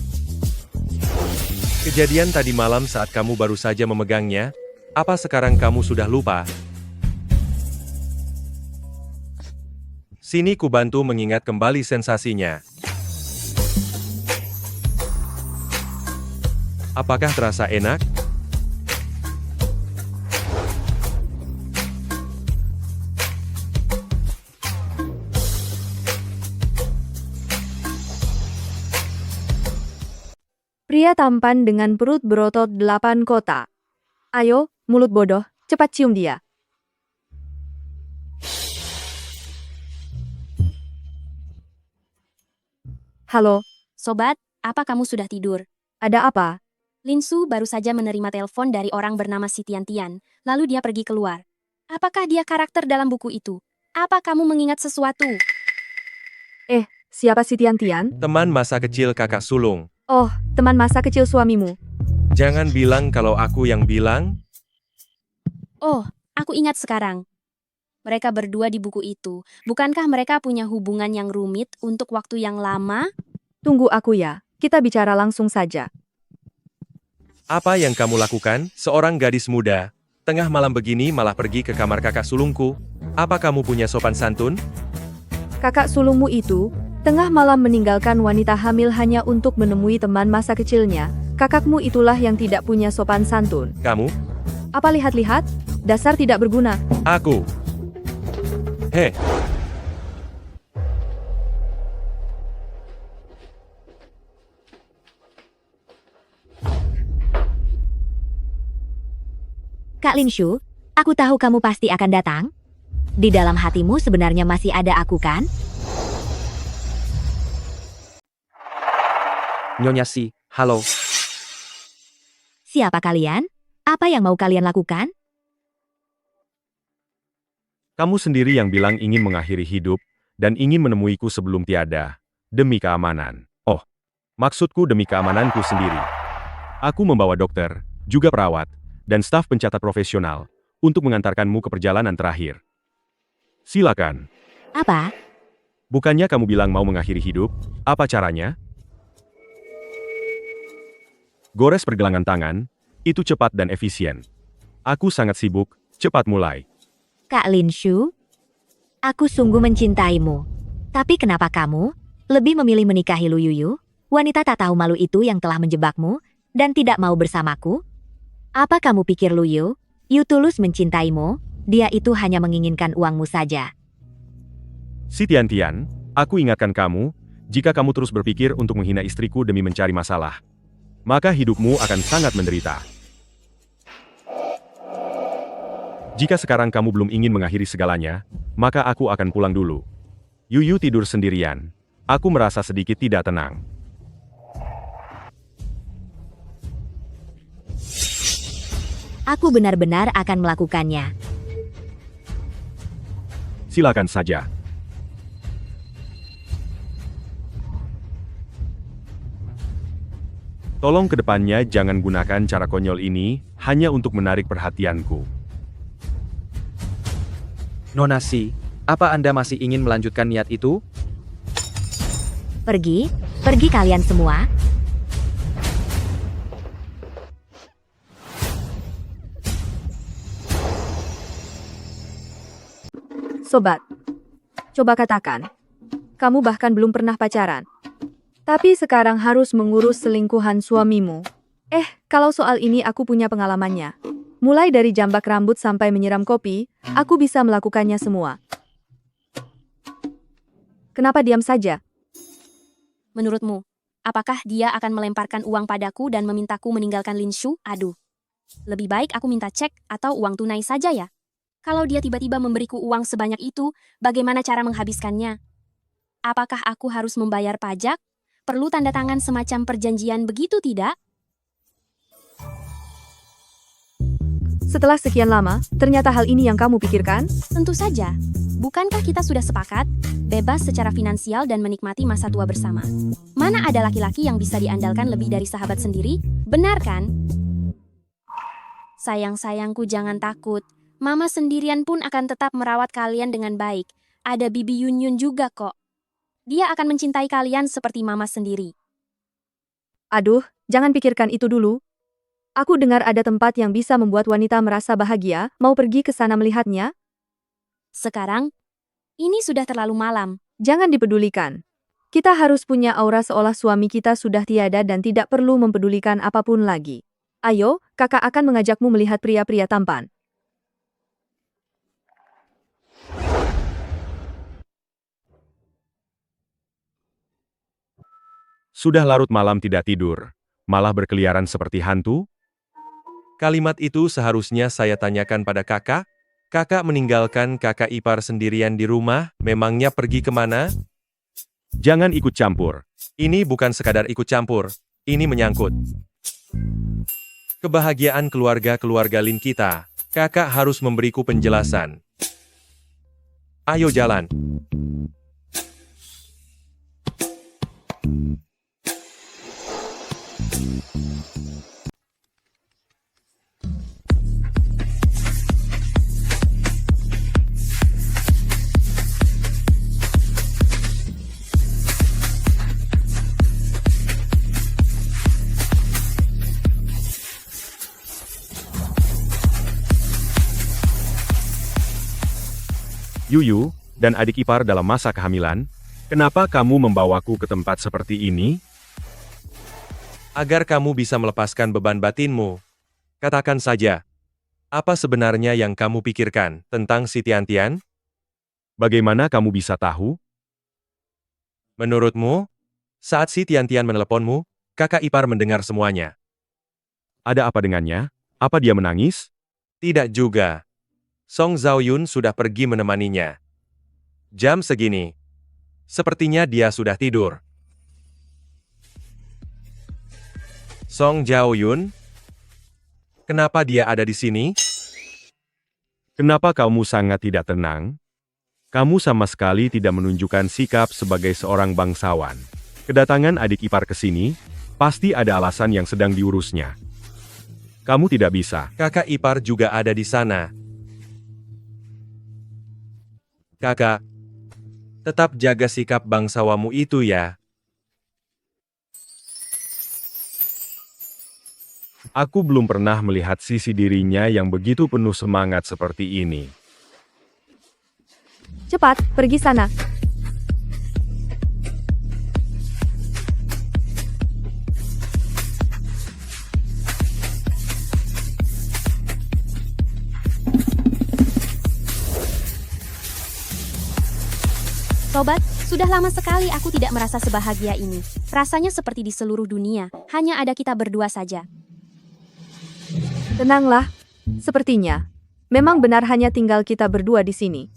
Kejadian tadi malam saat kamu baru saja memegangnya, apa sekarang kamu sudah lupa? Sini ku bantu mengingat kembali sensasinya. Apakah terasa enak?
Pria tampan dengan perut berotot 8 kota. Ayo, mulut bodoh, cepat cium dia. Halo,
Sobat, apa kamu sudah tidur?
ada apa?
Linsu baru saja menerima telepon dari orang bernama Si Tian, lalu dia pergi keluar. Apakah dia karakter dalam buku itu? Apa kamu mengingat sesuatu?
Siapa si Tian?
Teman masa kecil kakak sulung.
Oh, teman masa kecil suamimu.
Jangan bilang kalau aku yang bilang.
Oh, aku ingat sekarang. Mereka berdua di buku itu. Bukankah mereka punya hubungan yang rumit untuk waktu yang lama?
Tunggu aku ya, kita bicara langsung saja.
Apa yang kamu lakukan, seorang gadis muda? Tengah malam begini malah pergi ke kamar kakak sulungku. Apa kamu punya sopan santun?
Kakak sulungmu itu, tengah malam meninggalkan wanita hamil hanya untuk menemui teman masa kecilnya. Kakakmu itulah yang tidak punya sopan santun.
Kamu?
Apa lihat-lihat? Dasar tidak berguna.
Aku. Heh.
Kak Linshu, aku tahu kamu pasti akan datang. Di dalam hatimu sebenarnya masih ada aku kan?
Nyonya Si, halo.
Siapa kalian? Apa yang mau kalian lakukan?
Kamu sendiri yang bilang ingin mengakhiri hidup, dan ingin menemuiku sebelum tiada, demi keamanan. Oh, maksudku demi keamananku sendiri. Aku membawa dokter, juga perawat, dan staf pencatat profesional, untuk mengantarkanmu ke perjalanan terakhir. Silakan.
Apa?
Bukannya kamu bilang mau mengakhiri hidup, apa caranya? Gores pergelangan tangan, itu cepat dan efisien. Aku sangat sibuk, cepat mulai.
Kak Linshu, aku sungguh mencintaimu. Tapi kenapa kamu lebih memilih menikahi Lu Yuyu, wanita tak tahu malu itu yang telah menjebakmu, dan tidak mau bersamaku? Apa kamu pikir Lu Yu tulus mencintaimu? Dia itu hanya menginginkan uangmu saja.
Si Tian, aku ingatkan kamu, jika kamu terus berpikir untuk menghina istriku demi mencari masalah, maka hidupmu akan sangat menderita. Jika sekarang kamu belum ingin mengakhiri segalanya, maka aku akan pulang dulu. Yuyu tidur sendirian. Aku merasa sedikit tidak tenang.
Aku benar-benar akan melakukannya.
Silakan saja. Tolong kedepannya jangan gunakan cara konyol ini, hanya untuk menarik perhatianku.
Nona Si, apa Anda masih ingin melanjutkan niat itu?
Pergi kalian semua.
Sobat, coba katakan, kamu bahkan belum pernah pacaran. Tapi sekarang harus mengurus selingkuhan suamimu. Kalau soal ini aku punya pengalamannya. Mulai dari jambak rambut sampai menyiram kopi, aku bisa melakukannya semua. Kenapa diam saja?
Menurutmu, apakah dia akan melemparkan uang padaku dan memintaku meninggalkan Linshu? Aduh. Lebih baik aku minta cek atau uang tunai saja ya. Kalau dia tiba-tiba memberiku uang sebanyak itu, bagaimana cara menghabiskannya? Apakah aku harus membayar pajak? Perlu tanda tangan semacam perjanjian begitu tidak?
Setelah sekian lama, ternyata hal ini yang kamu pikirkan?
Tentu saja. Bukankah kita sudah sepakat, bebas secara finansial dan menikmati masa tua bersama? Mana ada laki-laki yang bisa diandalkan lebih dari sahabat sendiri? Benar kan? Sayang-sayangku, jangan takut. Mama sendirian pun akan tetap merawat kalian dengan baik. Ada Bibi Yunyun juga kok. Dia akan mencintai kalian seperti mama sendiri.
Aduh, jangan pikirkan itu dulu. Aku dengar ada tempat yang bisa membuat wanita merasa bahagia, mau pergi ke sana melihatnya?
Sekarang, ini sudah terlalu malam.
Jangan dipedulikan. Kita harus punya aura seolah suami kita sudah tiada dan tidak perlu mempedulikan apapun lagi. Ayo, kakak akan mengajakmu melihat pria-pria tampan.
Sudah larut malam tidak tidur. malah berkeliaran seperti hantu?
Kalimat itu seharusnya saya tanyakan pada kakak. Kakak meninggalkan kakak ipar sendirian di rumah, memangnya pergi kemana?
Jangan ikut campur.
Ini bukan sekadar ikut campur, ini menyangkut kebahagiaan keluarga Lin kita. Kakak harus memberiku penjelasan. Ayo jalan.
Yuyu, dan adik ipar dalam masa kehamilan, kenapa kamu membawaku ke tempat seperti ini?
Agar kamu bisa melepaskan beban batinmu. Katakan saja, apa sebenarnya yang kamu pikirkan tentang si Tian-Tian?
Bagaimana kamu bisa tahu?
Menurutmu, saat si Tian-Tian meneleponmu, kakak ipar mendengar semuanya.
Ada apa dengannya? Apa dia menangis?
Tidak juga. Song Zhaoyun sudah pergi menemaninya. Jam segini. Sepertinya dia sudah tidur. Song Zhaoyun? Kenapa dia ada di sini?
Kenapa kamu sangat tidak tenang? Kamu sama sekali tidak menunjukkan sikap sebagai seorang bangsawan. Kedatangan adik ipar ke sini, pasti ada alasan yang sedang diurusnya. Kamu tidak bisa.
Kakak ipar juga ada di sana. Kakak, tetap jaga sikap bangsawamu itu ya.
Aku belum pernah melihat sisi dirinya yang begitu penuh semangat seperti ini.
Cepat, pergi sana.
Sobat, sudah lama sekali aku tidak merasa sebahagia ini. Rasanya seperti di seluruh dunia, hanya ada kita berdua saja.
Tenanglah. Sepertinya, memang benar hanya tinggal kita berdua di sini.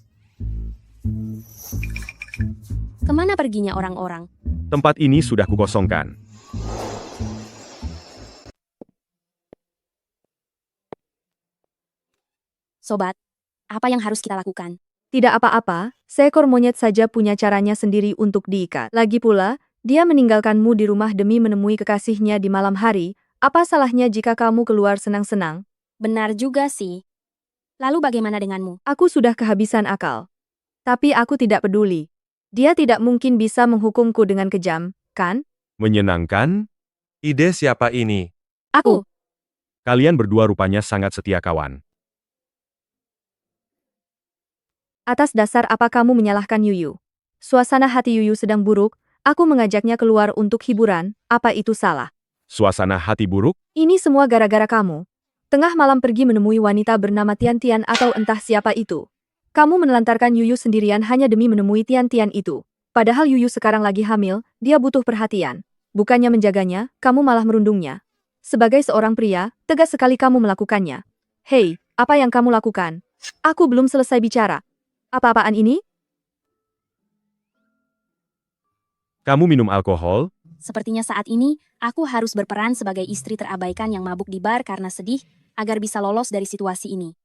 Kemana perginya orang-orang?
Tempat ini sudah kukosongkan.
Sobat, apa yang harus kita lakukan?
Tidak apa-apa, seekor monyet saja punya caranya sendiri untuk diikat. Lagi pula, dia meninggalkanmu di rumah demi menemui kekasihnya di malam hari. Apa salahnya jika kamu keluar senang-senang?
Benar juga sih. Lalu bagaimana denganmu?
Aku sudah kehabisan akal. Tapi aku tidak peduli. Dia tidak mungkin bisa menghukumku dengan kejam, kan?
Menyenangkan?
Ide siapa ini?
Aku.
Kalian berdua rupanya sangat setia kawan.
Atas dasar apa kamu menyalahkan Yuyu? Suasana hati Yuyu sedang buruk, aku mengajaknya keluar untuk hiburan, apa itu salah?
Suasana hati buruk?
Ini semua gara-gara kamu. Tengah malam pergi menemui wanita bernama Tian-Tian atau entah siapa itu. Kamu menelantarkan Yuyu sendirian hanya demi menemui Tian-Tian itu. Padahal Yuyu sekarang lagi hamil, dia butuh perhatian. Bukannya menjaganya, kamu malah merundungnya. Sebagai seorang pria, tegas sekali kamu melakukannya. Hei, apa yang kamu lakukan? Aku belum selesai bicara. Apa-apaan ini?
Kamu minum alkohol?
Sepertinya saat ini, aku harus berperan sebagai istri terabaikan yang mabuk di bar karena sedih, agar bisa lolos dari situasi ini.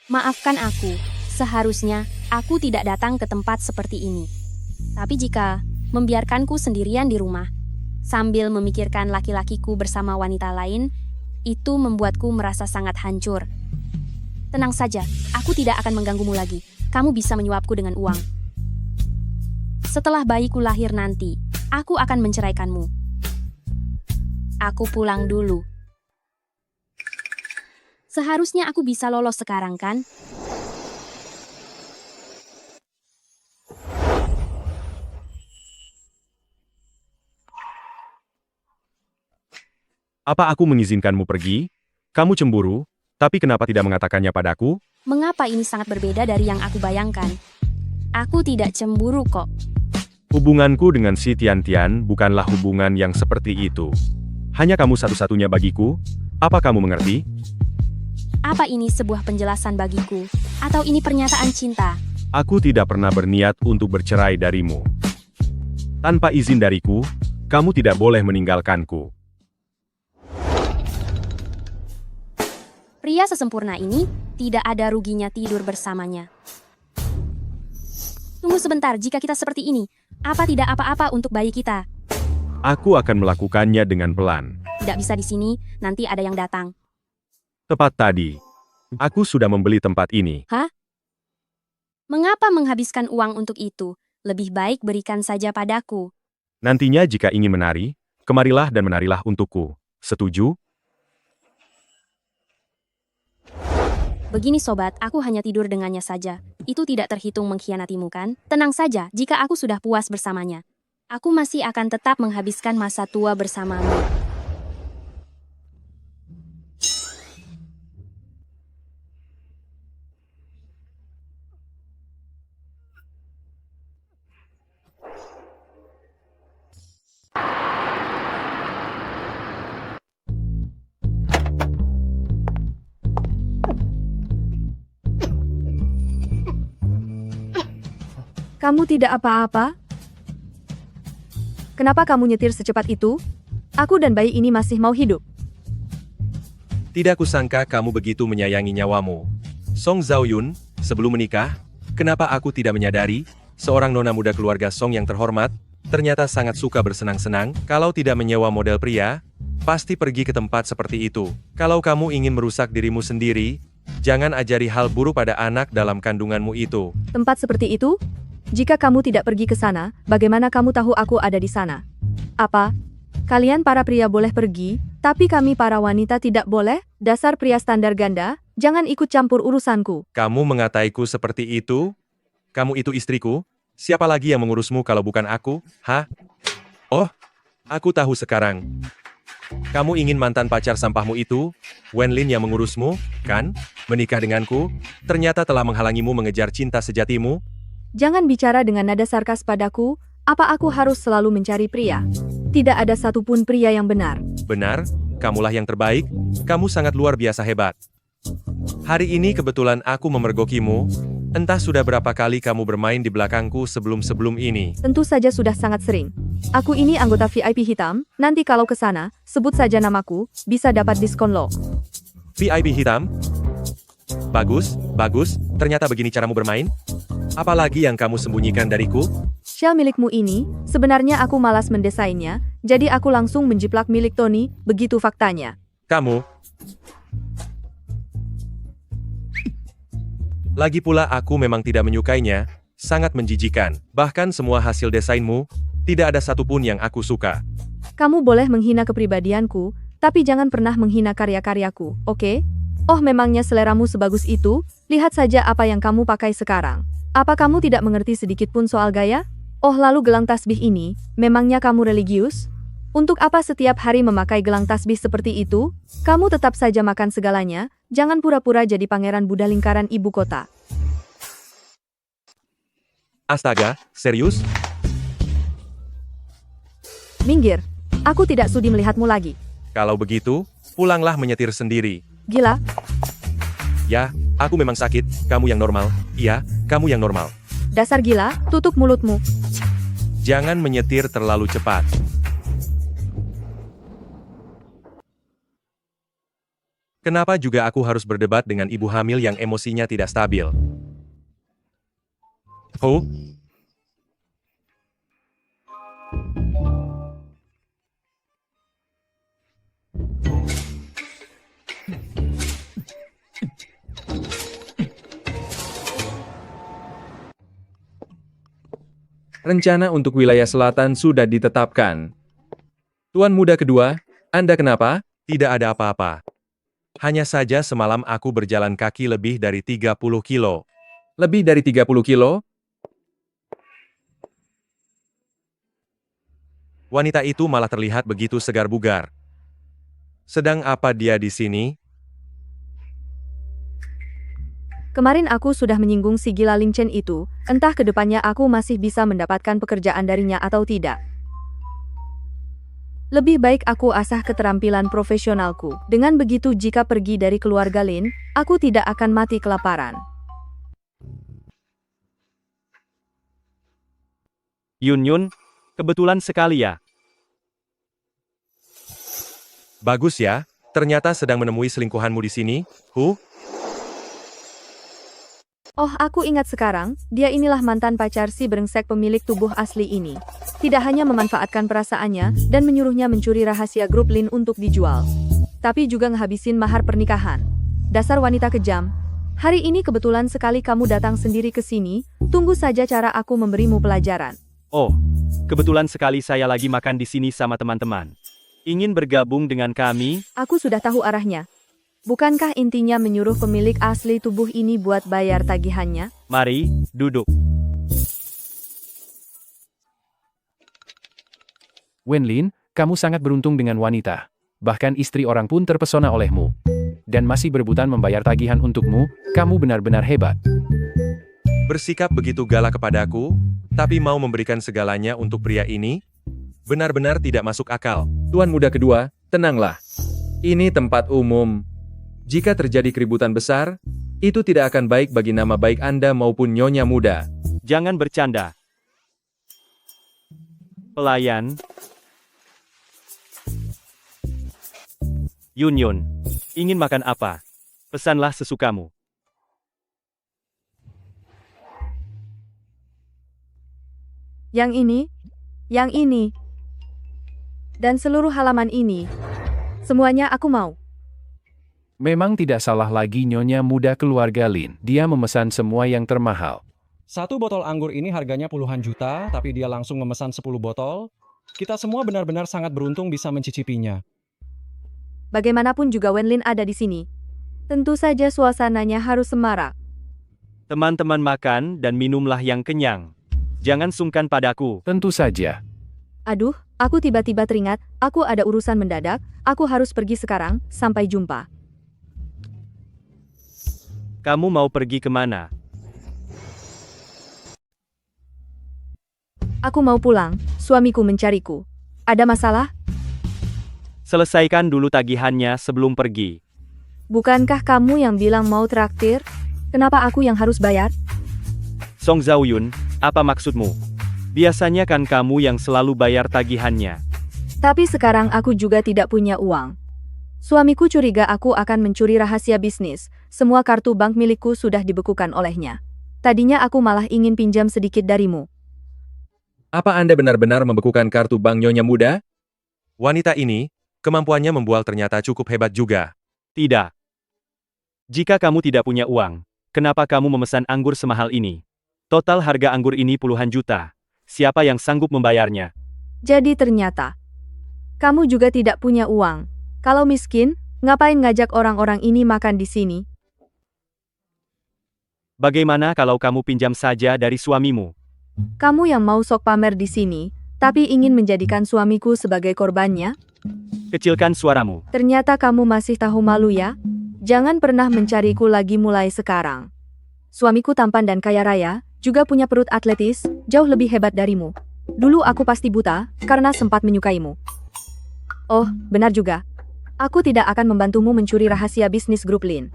Maafkan aku, seharusnya aku tidak datang ke tempat seperti ini. Tapi jika membiarkanku sendirian di rumah, sambil memikirkan laki-lakiku bersama wanita lain, itu membuatku merasa sangat hancur. Tenang saja, aku tidak akan mengganggumu lagi. Kamu bisa menyuapku dengan uang. Setelah bayiku lahir nanti, aku akan menceraikanmu. Aku pulang dulu. Seharusnya aku bisa lolos sekarang, kan?
Apa aku mengizinkanmu pergi? Kamu cemburu? Tapi kenapa tidak mengatakannya padaku?
Mengapa ini sangat berbeda dari yang aku bayangkan? Aku tidak cemburu kok.
Hubunganku dengan si Tian-Tian bukanlah hubungan yang seperti itu. Hanya kamu satu-satunya bagiku. Apa kamu mengerti?
Apa ini sebuah penjelasan bagiku? Atau ini pernyataan cinta?
Aku tidak pernah berniat untuk bercerai darimu. Tanpa izin dariku, kamu tidak boleh meninggalkanku.
Pria sesempurna ini tidak ada ruginya tidur bersamanya. Tunggu sebentar, jika kita seperti ini, apa tidak apa-apa untuk bayi kita?
Aku akan melakukannya dengan pelan.
Tidak bisa di sini, nanti ada yang datang.
Tepat tadi, aku sudah membeli tempat ini.
Hah? Mengapa menghabiskan uang untuk itu? Lebih baik berikan saja padaku.
Nantinya jika ingin menari, kemarilah dan menarilah untukku. Setuju?
Begini sobat, aku hanya tidur dengannya saja. Itu tidak terhitung mengkhianatimu kan? Tenang saja, jika aku sudah puas bersamanya. Aku masih akan tetap menghabiskan masa tua bersamamu.
Kamu tidak apa-apa? Kenapa kamu nyetir secepat itu? Aku dan bayi ini masih mau hidup.
Tidak kusangka kamu begitu menyayangi nyawamu. Song Zhaoyun, sebelum menikah, kenapa aku tidak menyadari, seorang nona muda keluarga Song yang terhormat, ternyata sangat suka bersenang-senang, kalau tidak menyewa model pria, pasti pergi ke tempat seperti itu. Kalau kamu ingin merusak dirimu sendiri, jangan ajari hal buruk pada anak dalam kandunganmu itu.
Tempat seperti itu? Jika kamu tidak pergi ke sana, bagaimana kamu tahu aku ada di sana? Apa? Kalian para pria boleh pergi, tapi kami para wanita tidak boleh? Dasar pria standar ganda, jangan ikut campur urusanku.
Kamu mengataiku seperti itu? Kamu itu istriku? Siapa lagi yang mengurusmu kalau bukan aku? Hah? Oh, aku tahu sekarang. Kamu ingin mantan pacar sampahmu itu, Wenlin yang mengurusmu, kan? Menikah denganku, ternyata telah menghalangimu mengejar cinta sejatimu?
Jangan bicara dengan nada sarkas padaku, apa aku harus selalu mencari pria? Tidak ada satupun pria yang benar.
Benar, kamulah yang terbaik, kamu sangat luar biasa hebat. Hari ini kebetulan aku memergokimu, entah sudah berapa kali kamu bermain di belakangku sebelum-sebelum ini.
Tentu saja sudah sangat sering. Aku ini anggota VIP hitam, nanti kalau ke sana, sebut saja namaku, bisa dapat diskon loh.
VIP hitam? Bagus, bagus, ternyata begini caramu bermain? Apalagi yang kamu sembunyikan dariku?
Shell milikmu ini, sebenarnya aku malas mendesainnya, jadi aku langsung menjiplak milik Tony, begitu faktanya.
Kamu. Lagi pula aku memang tidak menyukainya, sangat menjijikan. Bahkan semua hasil desainmu, tidak ada satupun yang aku suka.
Kamu boleh menghina kepribadianku, tapi jangan pernah menghina karya-karyaku, oke? Oh memangnya seleramu sebagus itu? Lihat saja apa yang kamu pakai sekarang. Apa kamu tidak mengerti sedikit pun soal gaya? Oh lalu gelang tasbih ini, memangnya kamu religius? Untuk apa setiap hari memakai gelang tasbih seperti itu? Kamu tetap saja makan segalanya, jangan pura-pura jadi pangeran Buddha lingkaran ibu kota.
Astaga, serius?
Minggir, aku tidak sudi melihatmu lagi.
Kalau begitu, pulanglah menyetir sendiri.
Gila.
Ya, aku memang sakit, kamu yang normal. Iya, kamu yang normal.
Dasar gila, tutup mulutmu.
Jangan menyetir terlalu cepat. Kenapa juga aku harus berdebat dengan ibu hamil yang emosinya tidak stabil? Oh? Rencana untuk wilayah selatan sudah ditetapkan. Tuan muda kedua, Anda kenapa? Tidak ada apa-apa. Hanya saja semalam aku berjalan kaki lebih dari 30 kilo. Lebih dari 30 kilo? Wanita itu malah terlihat begitu segar bugar. Sedang apa dia di sini?
Kemarin aku sudah menyinggung si gila Ling Chen itu, entah kedepannya aku masih bisa mendapatkan pekerjaan darinya atau tidak. Lebih baik aku asah keterampilan profesionalku. Dengan begitu jika pergi dari keluarga Lin, aku tidak akan mati kelaparan.
Yun, kebetulan sekali ya.
Bagus ya, ternyata sedang menemui selingkuhanmu di sini, Hu.
Oh, aku ingat sekarang, dia inilah mantan pacar si brengsek pemilik tubuh asli ini. Tidak hanya memanfaatkan perasaannya dan menyuruhnya mencuri rahasia grup Lin untuk dijual, tapi juga ngehabisin mahar pernikahan. Dasar wanita kejam. Hari ini kebetulan sekali kamu datang sendiri ke sini, tunggu saja cara aku memberimu pelajaran.
Oh, kebetulan sekali saya lagi makan di sini sama teman-teman. Ingin bergabung dengan kami?
Aku sudah tahu arahnya. Bukankah intinya menyuruh pemilik asli tubuh ini buat bayar tagihannya?
Mari, duduk.
Wenlin, kamu sangat beruntung dengan wanita. Bahkan istri orang pun terpesona olehmu. Dan masih berebutan membayar tagihan untukmu, kamu benar-benar hebat.
Bersikap begitu galak kepadaku, tapi mau memberikan segalanya untuk pria ini? Benar-benar tidak masuk akal.
Tuan muda kedua, tenanglah. Ini tempat umum. Jika terjadi keributan besar, itu tidak akan baik bagi nama baik Anda maupun Nyonya muda.
Jangan bercanda. Pelayan. Yun, ingin makan apa? Pesanlah sesukamu.
Yang ini, dan seluruh halaman ini. Semuanya aku mau.
Memang tidak salah lagi Nyonya muda keluarga Lin. Dia memesan semua yang termahal.
Satu botol anggur ini harganya puluhan juta, tapi dia langsung memesan 10 botol. Kita semua benar-benar sangat beruntung bisa mencicipinya.
Bagaimanapun juga Wenlin ada di sini. Tentu saja suasananya harus semarak.
Teman-teman makan dan minumlah yang kenyang. Jangan sungkan padaku.
Tentu saja.
Aduh, aku tiba-tiba teringat, aku ada urusan mendadak, aku harus pergi sekarang, sampai jumpa.
Kamu mau pergi kemana?
Aku mau pulang, suamiku mencariku. Ada masalah?
Selesaikan dulu tagihannya sebelum pergi.
Bukankah kamu yang bilang mau traktir? Kenapa aku yang harus bayar?
Song Zhaoyun, apa maksudmu? Biasanya kan kamu yang selalu bayar tagihannya.
Tapi sekarang aku juga tidak punya uang. Suamiku curiga aku akan mencuri rahasia bisnis. Semua kartu bank milikku sudah dibekukan olehnya. Tadinya aku malah ingin pinjam sedikit darimu.
Apa Anda benar-benar membekukan kartu bank Nyonya muda?
Wanita ini, kemampuannya membual ternyata cukup hebat juga.
Tidak. Jika kamu tidak punya uang, kenapa kamu memesan anggur semahal ini? Total harga anggur ini puluhan juta. Siapa yang sanggup membayarnya?
Jadi ternyata, kamu juga tidak punya uang. Kalau miskin, ngapain ngajak orang-orang ini makan di sini?
Bagaimana kalau kamu pinjam saja dari suamimu?
Kamu yang mau sok pamer di sini, tapi ingin menjadikan suamiku sebagai korbannya?
Kecilkan suaramu.
Ternyata kamu masih tahu malu ya? Jangan pernah mencariku lagi mulai sekarang. Suamiku tampan dan kaya raya, juga punya perut atletis, jauh lebih hebat darimu. Dulu aku pasti buta, karena sempat menyukaimu. Oh, benar juga. Aku tidak akan membantumu mencuri rahasia bisnis grup Lin.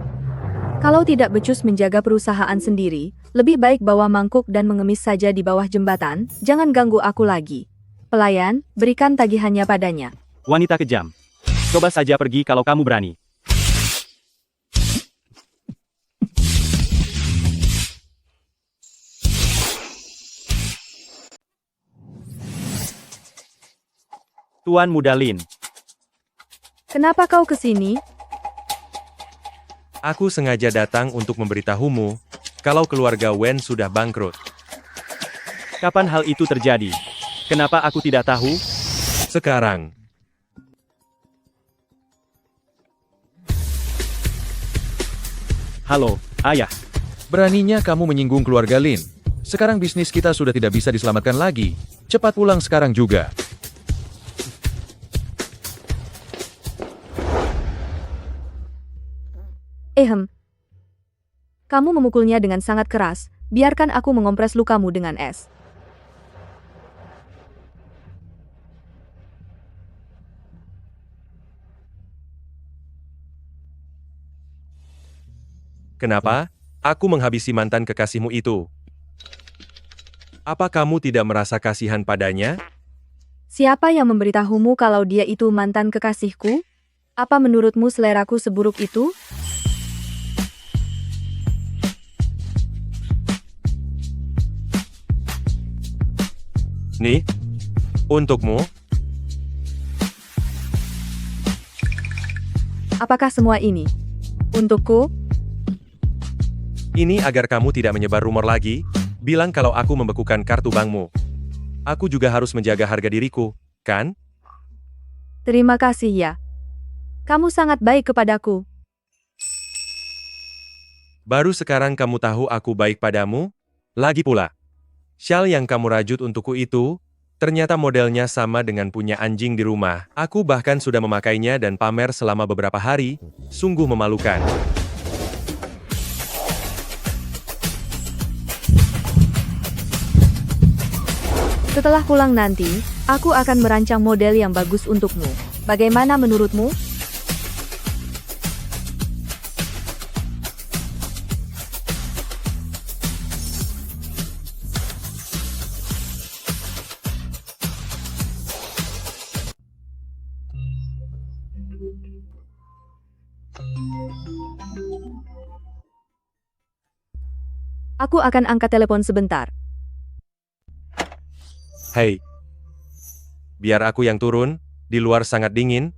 Kalau tidak becus menjaga perusahaan sendiri, lebih baik bawa mangkuk dan mengemis saja di bawah jembatan, jangan ganggu aku lagi. Pelayan, berikan tagihannya padanya.
Wanita kejam. Coba saja pergi kalau kamu berani. Tuan Muda Lin.
Kenapa kau ke sini?
Aku sengaja datang untuk memberitahumu, kalau keluarga Wen sudah bangkrut.
Kapan hal itu terjadi? Kenapa aku tidak tahu?
Sekarang.
Halo, ayah.
Beraninya kamu menyinggung keluarga Lin. Sekarang bisnis kita sudah tidak bisa diselamatkan lagi. Cepat pulang sekarang juga.
Kamu memukulnya dengan sangat keras, biarkan aku mengompres lukamu dengan es.
Kenapa? Aku menghabisi mantan kekasihmu itu. Apa kamu tidak merasa kasihan padanya?
Siapa yang memberitahumu kalau dia itu mantan kekasihku? Apa menurutmu seleraku seburuk itu?
Nih, untukmu.
Apakah semua ini untukku?
Ini agar kamu tidak menyebar rumor lagi, bilang kalau aku membekukan kartu bankmu. Aku juga harus menjaga harga diriku, kan?
Terima kasih ya. Kamu sangat baik kepadaku.
Baru sekarang kamu tahu aku baik padamu? Lagi pula, syal yang kamu rajut untukku itu, ternyata modelnya sama dengan punya anjing di rumah. Aku bahkan sudah memakainya dan pamer selama beberapa hari, sungguh memalukan.
Setelah pulang nanti, aku akan merancang model yang bagus untukmu. Bagaimana menurutmu? Aku akan angkat telepon sebentar.
Hei, biar aku yang turun, di luar sangat dingin.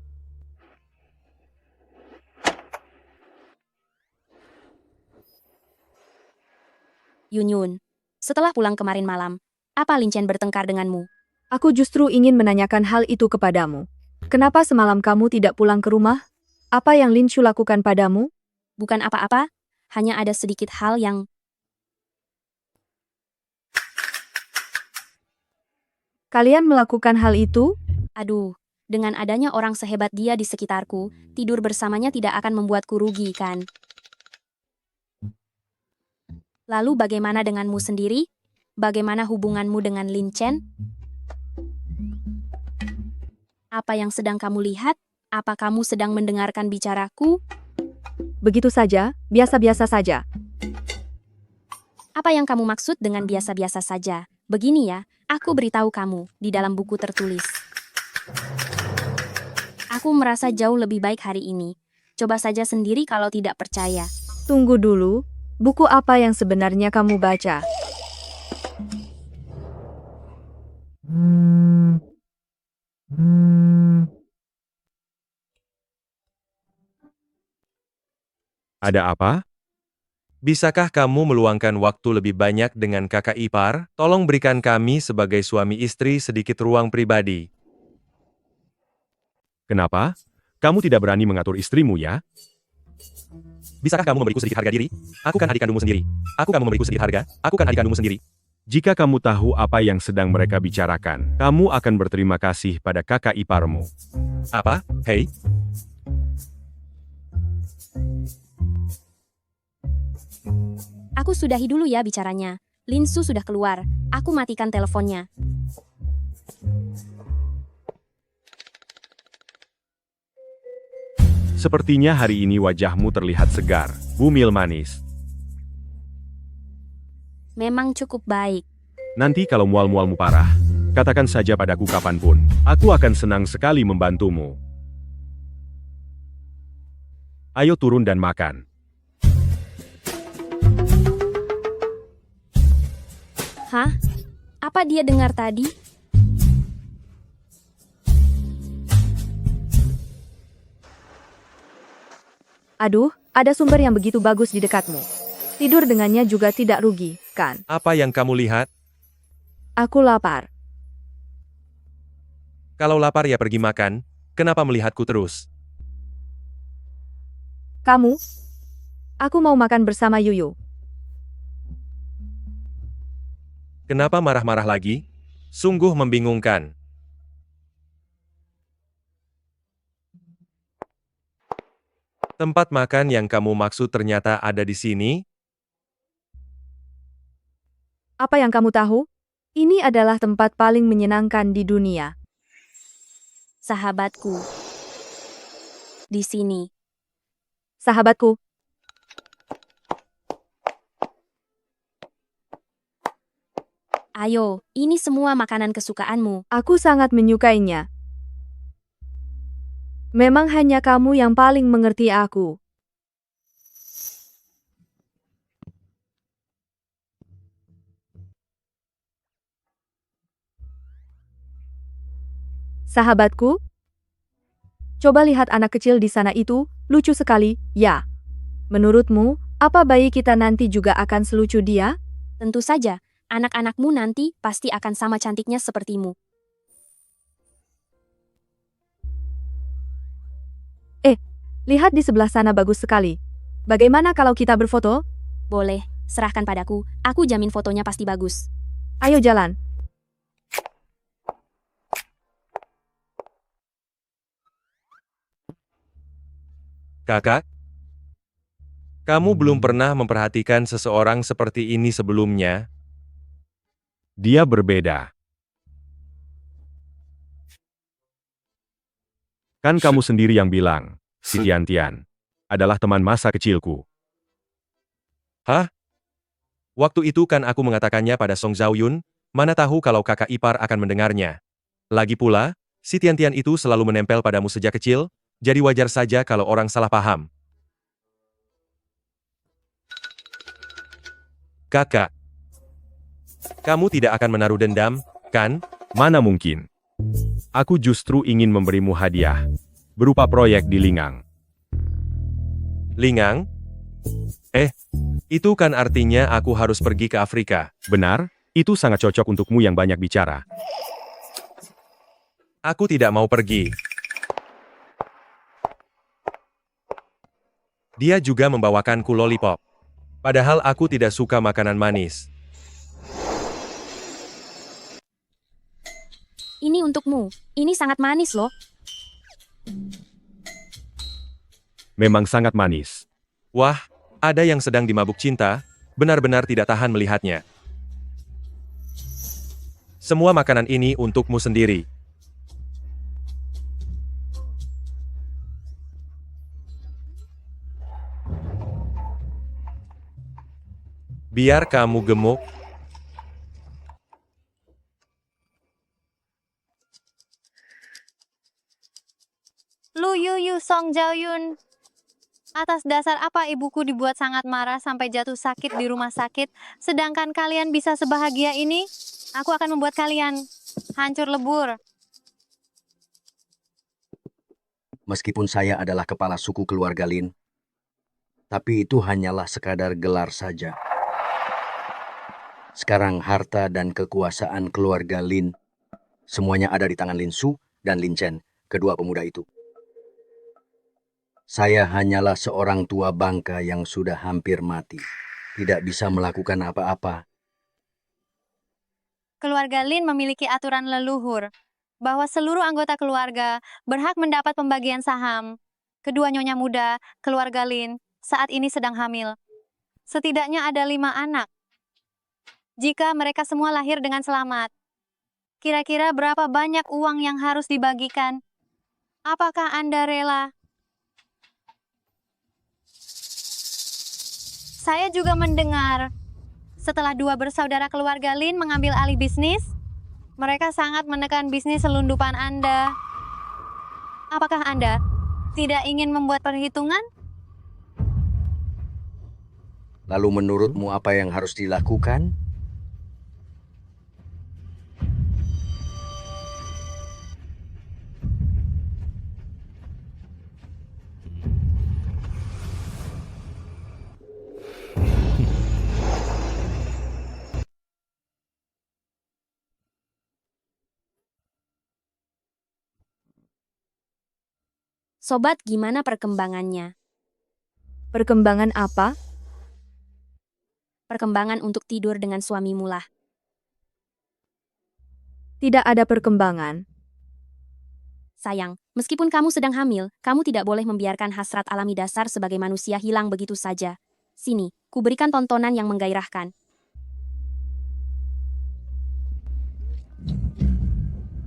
Yunyun, setelah pulang kemarin malam, apa Lin Chen bertengkar denganmu?
Aku justru ingin menanyakan hal itu kepadamu. Kenapa semalam kamu tidak pulang ke rumah? Apa yang Lin Shu lakukan padamu?
Bukan apa-apa, hanya ada sedikit hal yang...
Kalian melakukan hal itu?
Aduh, dengan adanya orang sehebat dia di sekitarku, tidur bersamanya tidak akan membuatku rugi, kan? Lalu bagaimana denganmu sendiri? Bagaimana hubunganmu dengan Lin Chen? Apa yang sedang kamu lihat? Apa kamu sedang mendengarkan bicaraku?
Begitu saja, biasa-biasa saja.
Apa yang kamu maksud dengan biasa-biasa saja? Begini ya, aku beritahu kamu, di dalam buku tertulis. Aku merasa jauh lebih baik hari ini. Coba saja sendiri kalau tidak percaya.
Tunggu dulu, buku apa yang sebenarnya kamu baca?
Ada apa?
Bisakah kamu meluangkan waktu lebih banyak dengan kakak ipar? Tolong berikan kami sebagai suami istri sedikit ruang pribadi.
Kenapa? Kamu tidak berani mengatur istrimu ya?
Bisakah kamu memberiku sedikit harga diri? Aku kan adik kandungmu sendiri. Aku kamu memberiku sedikit harga? Aku kan adik kandungmu sendiri.
Jika kamu tahu apa yang sedang mereka bicarakan, kamu akan berterima kasih pada kakak iparmu.
Apa? Hei?
Aku sudahi dulu ya bicaranya. Lin Su sudah keluar. Aku matikan teleponnya.
Sepertinya hari ini wajahmu terlihat segar, bumil manis.
Memang cukup baik.
Nanti kalau mual-mualmu parah, katakan saja padaku kapanpun. Aku akan senang sekali membantumu. Ayo turun dan makan.
Hah? Apa dia dengar tadi?
Aduh, ada sumber yang begitu bagus di dekatmu. Tidur dengannya juga tidak rugi, kan?
Apa yang kamu lihat?
Aku lapar.
Kalau lapar ya pergi makan, kenapa melihatku terus?
Kamu? Aku mau makan bersama Yuyu.
Kenapa marah-marah lagi? Sungguh membingungkan. Tempat makan yang kamu maksud ternyata ada di sini?
Apa yang kamu tahu? Ini adalah tempat paling menyenangkan di dunia.
Sahabatku. Di sini.
Sahabatku.
Ayo, ini semua makanan kesukaanmu.
Aku sangat menyukainya. Memang hanya kamu yang paling mengerti aku. Sahabatku, coba lihat anak kecil di sana itu, lucu sekali, ya. Menurutmu, apa bayi kita nanti juga akan selucu dia?
Tentu saja, anak-anakmu nanti pasti akan sama cantiknya sepertimu.
Lihat di sebelah sana bagus sekali. Bagaimana kalau kita berfoto?
Boleh, serahkan padaku, aku jamin fotonya pasti bagus.
Ayo jalan.
Kakak, kamu belum pernah memperhatikan seseorang seperti ini sebelumnya?
Dia berbeda. Kan kamu sendiri yang bilang, si Tian-Tian adalah teman masa kecilku.
Hah? Waktu itu kan aku mengatakannya pada Song Zhaoyun, mana tahu kalau kakak ipar akan mendengarnya. Lagi pula, si Tian-Tian itu selalu menempel padamu sejak kecil, jadi wajar saja kalau orang salah paham. Kakak, kamu tidak akan menaruh dendam, kan?
Mana mungkin? Aku justru ingin memberimu hadiah, berupa proyek di Lingang.
Lingang? Itu kan artinya aku harus pergi ke Afrika.
Benar, itu sangat cocok untukmu yang banyak bicara.
Aku tidak mau pergi. Dia juga membawakanku lollipop. Padahal aku tidak suka makanan manis.
Ini untukmu, ini sangat manis loh.
Memang sangat manis.
Wah, ada yang sedang dimabuk cinta, benar-benar tidak tahan melihatnya. Semua makanan ini untukmu sendiri. Biar kamu gemuk.
Lu Yuyu Song Zhaoyun. Atas dasar apa ibuku dibuat sangat marah sampai jatuh sakit di rumah sakit, sedangkan kalian bisa sebahagia ini? Aku akan membuat kalian hancur lebur.
Meskipun saya adalah kepala suku keluarga Lin, tapi itu hanyalah sekadar gelar saja. Sekarang harta dan kekuasaan keluarga Lin semuanya ada di tangan Lin Su dan Lin Chen, kedua pemuda itu. Saya hanyalah seorang tua bangka yang sudah hampir mati, tidak bisa melakukan apa-apa.
Keluarga Lin memiliki aturan leluhur bahwa seluruh anggota keluarga berhak mendapat pembagian saham. Kedua nyonya muda, keluarga Lin, saat ini sedang hamil. Setidaknya ada 5 anak. Jika mereka semua lahir dengan selamat, kira-kira berapa banyak uang yang harus dibagikan? Apakah Anda rela? Saya juga mendengar, setelah 2 bersaudara keluarga Lin mengambil alih bisnis, mereka sangat menekan bisnis selundupan Anda. Apakah Anda tidak ingin membuat perhitungan?
Lalu menurutmu apa yang harus dilakukan?
Sobat, gimana perkembangannya?
Perkembangan apa?
Perkembangan untuk tidur dengan suamimu lah.
Tidak ada perkembangan.
Sayang, meskipun kamu sedang hamil, kamu tidak boleh membiarkan hasrat alami dasar sebagai manusia hilang begitu saja. Sini, kuberikan tontonan yang menggairahkan.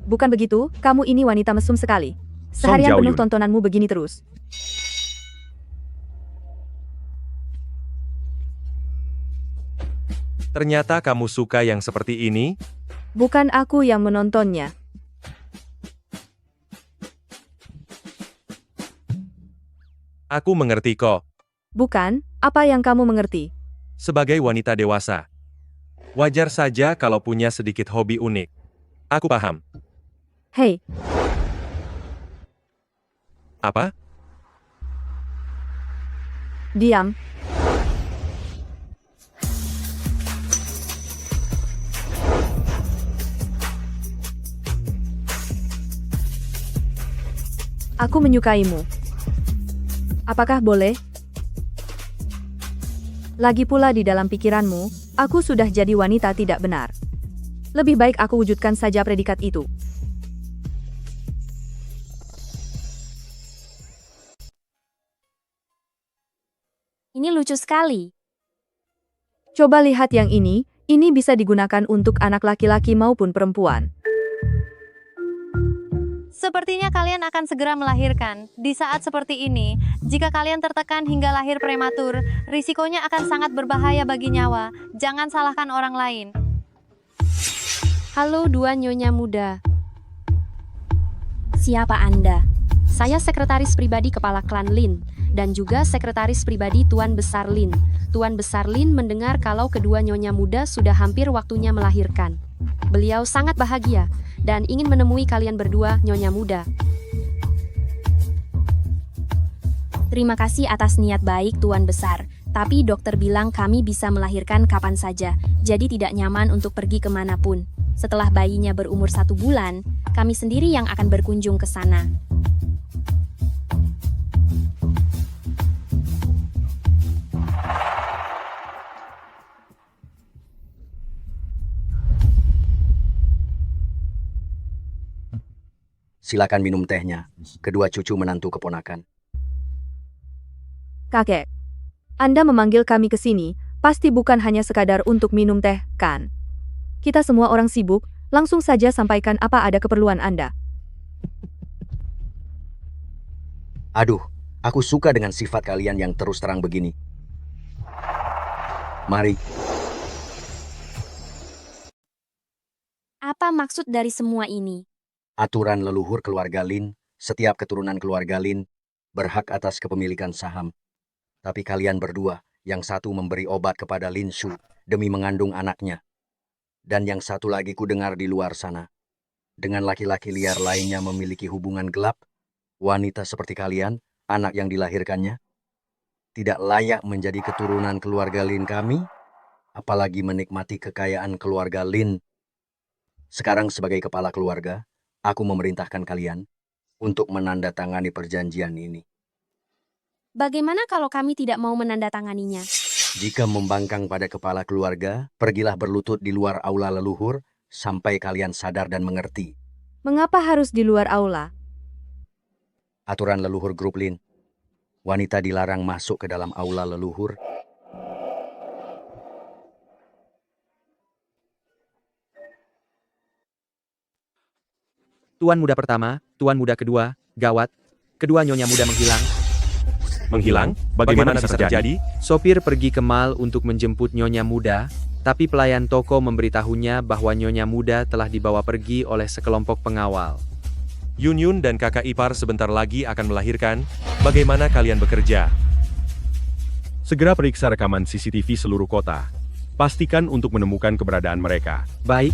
Bukan begitu, kamu ini wanita mesum sekali.
Song
Seharian penuh
Jiaoyun.
tontonanmu begini terus.
Ternyata kamu suka yang seperti ini?
Bukan aku yang menontonnya.
Aku mengerti kok.
Bukan, apa yang kamu mengerti?
Sebagai wanita dewasa, wajar saja kalau punya sedikit hobi unik. Aku paham.
Hei,
Apa?
diam. Aku menyukaimu. Apakah boleh? Lagi pula di dalam pikiranmu, aku sudah jadi wanita tidak benar. Lebih baik aku wujudkan saja predikat itu.
Ini lucu sekali.
Coba lihat yang ini bisa digunakan untuk anak laki-laki maupun perempuan.
Sepertinya kalian akan segera melahirkan. Di saat seperti ini, jika kalian tertekan hingga lahir prematur, risikonya akan sangat berbahaya bagi nyawa. Jangan salahkan orang lain.
Halo dua nyonya muda. Siapa Anda? Saya sekretaris pribadi kepala klan Lin, dan juga sekretaris pribadi Tuan Besar Lin. Tuan Besar Lin mendengar kalau kedua nyonya muda sudah hampir waktunya melahirkan. Beliau sangat bahagia, dan ingin menemui kalian berdua, nyonya muda. Terima kasih atas niat baik Tuan Besar, tapi dokter bilang kami bisa melahirkan kapan saja, jadi tidak nyaman untuk pergi kemanapun. Setelah bayinya berumur 1 bulan, kami sendiri yang akan berkunjung ke sana.
Silakan minum tehnya. Kedua cucu menantu keponakan.
Kakek, Anda memanggil kami ke sini, pasti bukan hanya sekadar untuk minum teh, kan? Kita semua orang sibuk, langsung saja sampaikan apa ada keperluan Anda.
Aduh, aku suka dengan sifat kalian yang terus terang begini. Mari.
Apa maksud dari semua ini?
Aturan leluhur keluarga Lin, setiap keturunan keluarga Lin berhak atas kepemilikan saham. Tapi kalian berdua, yang satu memberi obat kepada Lin Shu demi mengandung anaknya. Dan yang satu lagi ku dengar di luar sana, dengan laki-laki liar lainnya memiliki hubungan gelap, wanita seperti kalian, anak yang dilahirkannya, tidak layak menjadi keturunan keluarga Lin kami, apalagi menikmati kekayaan keluarga Lin. Sekarang sebagai kepala keluarga, aku memerintahkan kalian untuk menandatangani perjanjian ini.
Bagaimana kalau kami tidak mau menandatanganinya?
Jika membangkang pada kepala keluarga, pergilah berlutut di luar aula leluhur sampai kalian sadar dan mengerti.
Mengapa harus di luar aula?
Aturan leluhur grup Lin. Wanita dilarang masuk ke dalam aula leluhur.
Tuan muda pertama, tuan muda kedua, gawat. Kedua nyonya muda menghilang.
Menghilang? Bagaimana bisa terjadi?
Sopir pergi ke mall untuk menjemput nyonya muda, tapi pelayan toko memberitahunya bahwa nyonya muda telah dibawa pergi oleh sekelompok pengawal.
Yun Yun dan kakak ipar sebentar lagi akan melahirkan. Bagaimana kalian bekerja?
Segera periksa rekaman CCTV seluruh kota. Pastikan untuk menemukan keberadaan mereka.
Baik.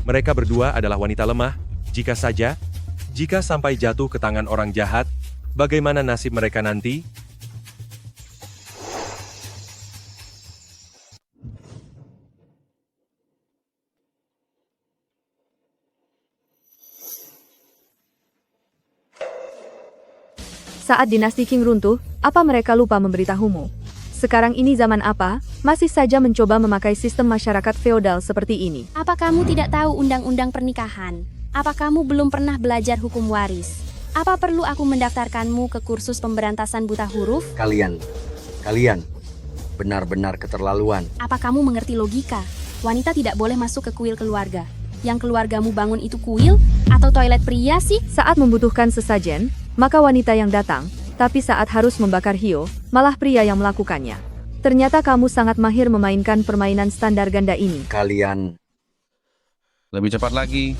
Mereka berdua adalah wanita lemah. Jika sampai jatuh ke tangan orang jahat, bagaimana nasib mereka nanti?
Saat dinasti Qing runtuh, apa mereka lupa memberitahumu? Sekarang ini zaman apa, masih saja mencoba memakai sistem masyarakat feodal seperti ini?
Apa kamu tidak tahu undang-undang pernikahan? Apa kamu belum pernah belajar hukum waris? Apa perlu aku mendaftarkanmu ke kursus pemberantasan buta huruf?
Kalian benar-benar keterlaluan.
Apa kamu mengerti logika? Wanita tidak boleh masuk ke kuil keluarga. Yang keluargamu bangun itu kuil atau toilet pria sih?
Saat membutuhkan sesajen, maka wanita yang datang, tapi saat harus membakar hiu, malah pria yang melakukannya. Ternyata kamu sangat mahir memainkan permainan standar ganda ini.
Kalian
Lebih cepat lagi.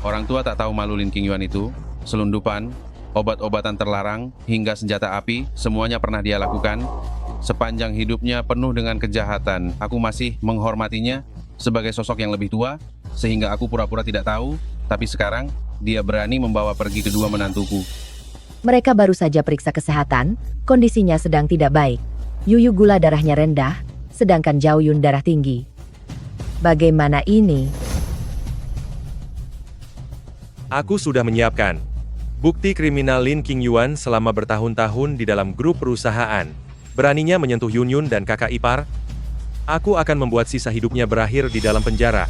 Orang tua tak tahu malu Lin Qingyuan itu. Selundupan, obat-obatan terlarang, hingga senjata api, semuanya pernah dia lakukan. Sepanjang hidupnya penuh dengan kejahatan. Aku masih menghormatinya sebagai sosok yang lebih tua, sehingga aku pura-pura tidak tahu. Tapi sekarang, dia berani membawa pergi kedua menantuku.
Mereka baru saja periksa kesehatan, kondisinya sedang tidak baik. Yuyu gula darahnya rendah, sedangkan Zhao Yun darah tinggi. Bagaimana ini?
Aku sudah menyiapkan bukti kriminal Lin Qingyuan selama bertahun-tahun di dalam grup perusahaan. Beraninya menyentuh Yun Yun dan kakak ipar. Aku akan membuat sisa hidupnya berakhir di dalam penjara.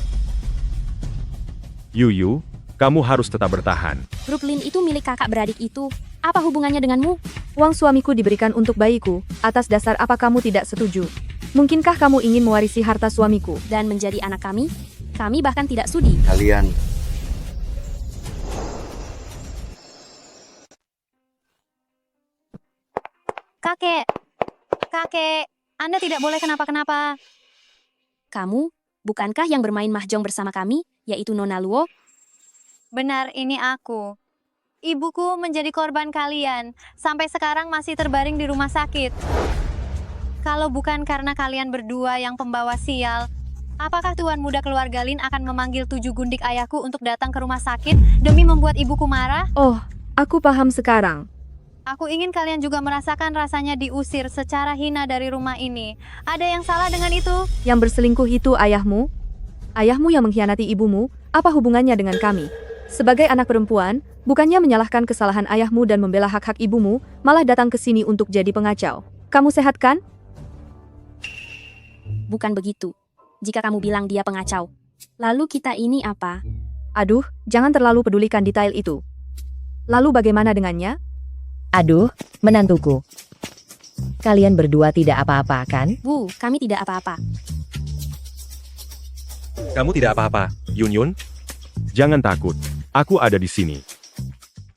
Yuyu, kamu harus tetap bertahan.
Grup Lin itu milik kakak beradik itu. Apa hubungannya denganmu?
Uang suamiku diberikan untuk bayiku, atas dasar apa kamu tidak setuju? Mungkinkah kamu ingin mewarisi harta suamiku?
Dan menjadi anak kami? Kami bahkan tidak sudi.
Kalian
Kakek, Anda tidak boleh kenapa-kenapa.
Kamu, bukankah yang bermain mahjong bersama kami, yaitu Nona Luo?
Benar, ini aku. Ibuku menjadi korban kalian, sampai sekarang masih terbaring di rumah sakit. Kalau bukan karena kalian berdua yang pembawa sial, apakah Tuan Muda keluarga Lin akan memanggil 7 gundik ayahku untuk datang ke rumah sakit demi membuat ibuku marah?
Oh, aku paham sekarang.
Aku ingin kalian juga merasakan rasanya diusir secara hina dari rumah ini. Ada yang salah dengan itu?
Yang berselingkuh itu ayahmu? Ayahmu yang mengkhianati ibumu, apa hubungannya dengan kami? Sebagai anak perempuan, bukannya menyalahkan kesalahan ayahmu dan membela hak-hak ibumu, malah datang ke sini untuk jadi pengacau. Kamu sehat kan?
Bukan begitu. Jika kamu bilang dia pengacau. Lalu kita ini apa?
Aduh, jangan terlalu pedulikan detail itu. Lalu bagaimana dengannya?
Aduh, menantuku. Kalian berdua tidak apa-apa kan?
Bu, kami tidak apa-apa.
Kamu tidak apa-apa, Yun Yun?
Jangan takut, aku ada di sini.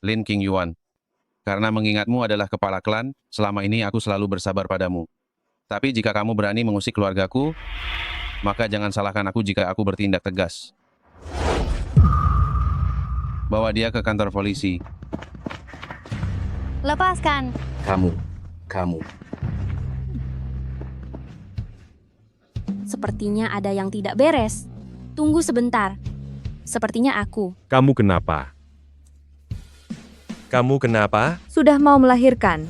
Lin Qingyuan, karena mengingatmu adalah kepala klan, selama ini aku selalu bersabar padamu. Tapi jika kamu berani mengusik keluargaku, maka jangan salahkan aku jika aku bertindak tegas. Bawa dia ke kantor polisi.
Lepaskan.
Kamu.
Sepertinya ada yang tidak beres. Tunggu sebentar. Sepertinya aku.
Kamu kenapa?
Kamu kenapa?
Sudah mau melahirkan.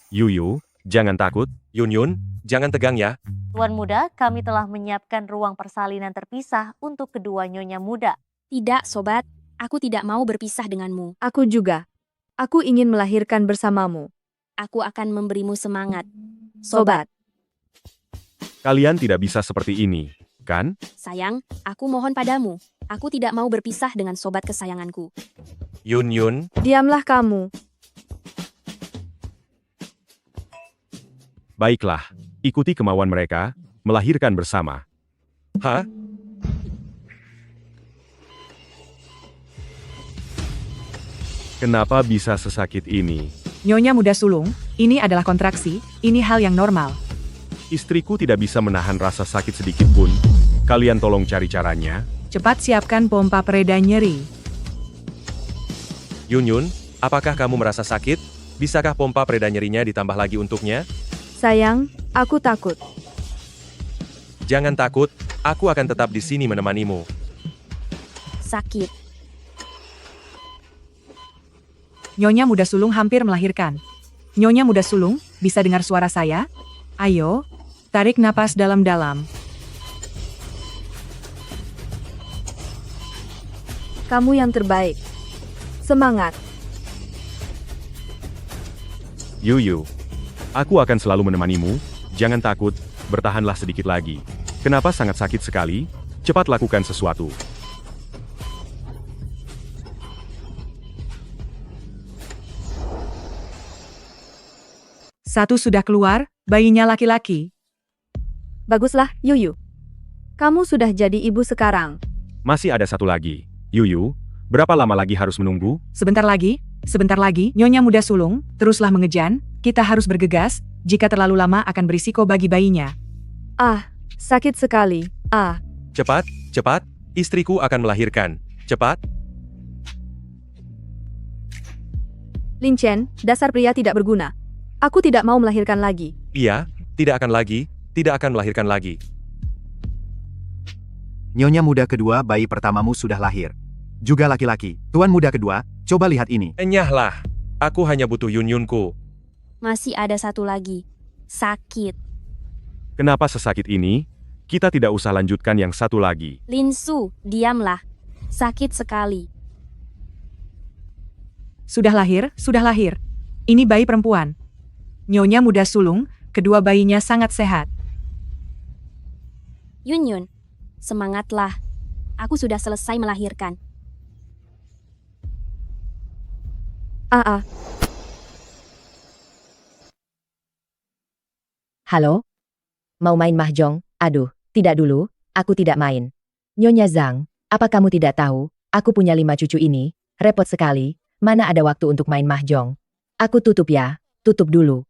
Yuyu, jangan takut.
Yun Yun, jangan tegang ya.
Tuan Muda, kami telah menyiapkan ruang persalinan terpisah untuk kedua nyonya muda.
Tidak, sobat. Aku tidak mau berpisah denganmu.
Aku juga. Aku ingin melahirkan bersamamu.
Aku akan memberimu semangat.
Sobat.
Kalian tidak bisa seperti ini, kan?
Sayang, aku mohon padamu. Aku tidak mau berpisah dengan sobat kesayanganku.
Yun Yun,
Diamlah kamu.
Baiklah, ikuti kemauan mereka, melahirkan bersama.
hah?
Kenapa bisa sesakit ini?
Nyonya muda sulung, ini adalah kontraksi, ini hal yang normal.
Istriku tidak bisa menahan rasa sakit sedikit pun. Kalian tolong cari caranya.
Cepat siapkan pompa pereda nyeri.
Yun Yun, apakah kamu merasa sakit? Bisakah pompa pereda nyerinya ditambah lagi untuknya?
Sayang, aku takut.
Jangan takut, aku akan tetap di sini menemanimu.
Sakit.
Nyonya muda sulung hampir melahirkan. Nyonya muda sulung, bisa dengar suara saya? Ayo, tarik napas dalam-dalam.
Kamu yang terbaik. Semangat.
Yuyu, aku akan selalu menemanimu. Jangan takut, bertahanlah sedikit lagi. Kenapa sangat sakit sekali? Cepat lakukan sesuatu.
Satu sudah keluar, bayinya laki-laki.
Baguslah, Yuyu. Kamu sudah jadi ibu sekarang.
Masih ada satu lagi. Yuyu, berapa lama lagi harus menunggu?
Sebentar lagi, Nyonya muda sulung, teruslah mengejan, kita harus bergegas, jika terlalu lama akan berisiko bagi bayinya.
Ah, sakit sekali. Ah,
Cepat, cepat, istriku akan melahirkan. Cepat.
Lin Chen, dasar pria tidak berguna. Aku tidak mau melahirkan lagi.
Iya, tidak akan melahirkan lagi.
Nyonya muda kedua, bayi pertamamu sudah lahir. Juga laki-laki. Tuan muda kedua, coba lihat ini.
Enyahlah, aku hanya butuh Yunyunku.
Masih ada satu lagi. Sakit.
Kenapa sesakit ini? Kita tidak usah lanjutkan yang satu lagi.
Lin Su, diamlah. Sakit sekali.
Sudah lahir. Ini bayi perempuan. Nyonya muda sulung, kedua bayinya sangat sehat.
Yunyun, semangatlah. Aku sudah selesai melahirkan.
Halo? Mau main mahjong? Aduh, tidak dulu, aku tidak main. Nyonya Zhang, apa kamu tidak tahu, aku punya 5 cucu ini, repot sekali, mana ada waktu untuk main mahjong. Aku tutup ya, tutup dulu.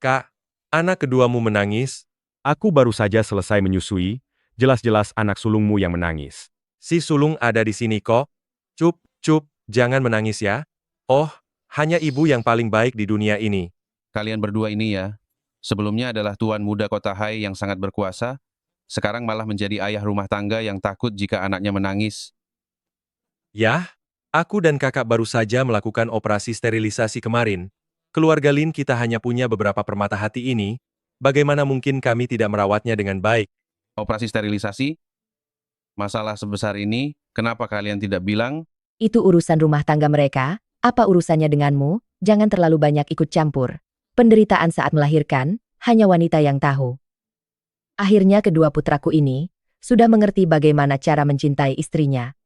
Kak, anak keduamu menangis.
Aku baru saja selesai menyusui, jelas-jelas anak sulungmu yang menangis.
Si sulung ada di sini kok. Cup, jangan menangis ya. Oh, hanya ibu yang paling baik di dunia ini.
Kalian berdua ini ya, sebelumnya adalah tuan muda kota Hai yang sangat berkuasa, sekarang malah menjadi ayah rumah tangga yang takut jika anaknya menangis.
Yah, aku dan kakak baru saja melakukan operasi sterilisasi kemarin. Keluarga Lin kita hanya punya beberapa permata hati ini, bagaimana mungkin kami tidak merawatnya dengan baik?
Operasi sterilisasi? Masalah sebesar ini, kenapa kalian tidak bilang?
Itu urusan rumah tangga mereka, apa urusannya denganmu? Jangan terlalu banyak ikut campur. Penderitaan saat melahirkan, hanya wanita yang tahu. Akhirnya kedua putraku ini, sudah mengerti bagaimana cara mencintai istrinya.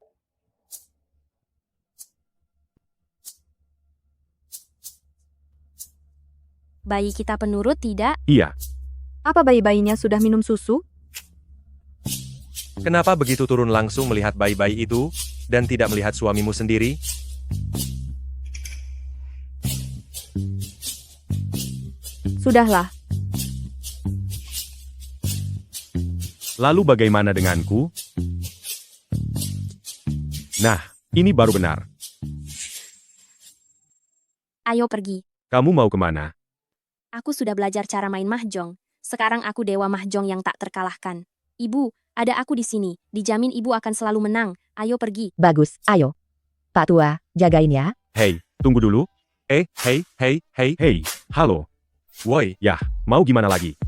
Bayi kita penurut tidak?
Iya.
Apa bayi-bayinya sudah minum susu?
Kenapa begitu turun langsung melihat bayi-bayi itu, dan tidak melihat suamimu sendiri?
Sudahlah.
Lalu bagaimana denganku? Nah, ini baru benar.
Ayo pergi.
Kamu mau kemana?
Aku sudah belajar cara main mahjong. Sekarang aku dewa mahjong yang tak terkalahkan. Ibu, ada aku di sini. Dijamin ibu akan selalu menang. Ayo pergi.
Bagus, ayo. Pak Tua, jagain ya.
Hei, tunggu dulu.
Hei,
Hei, halo.
woi.
Yah, mau gimana lagi?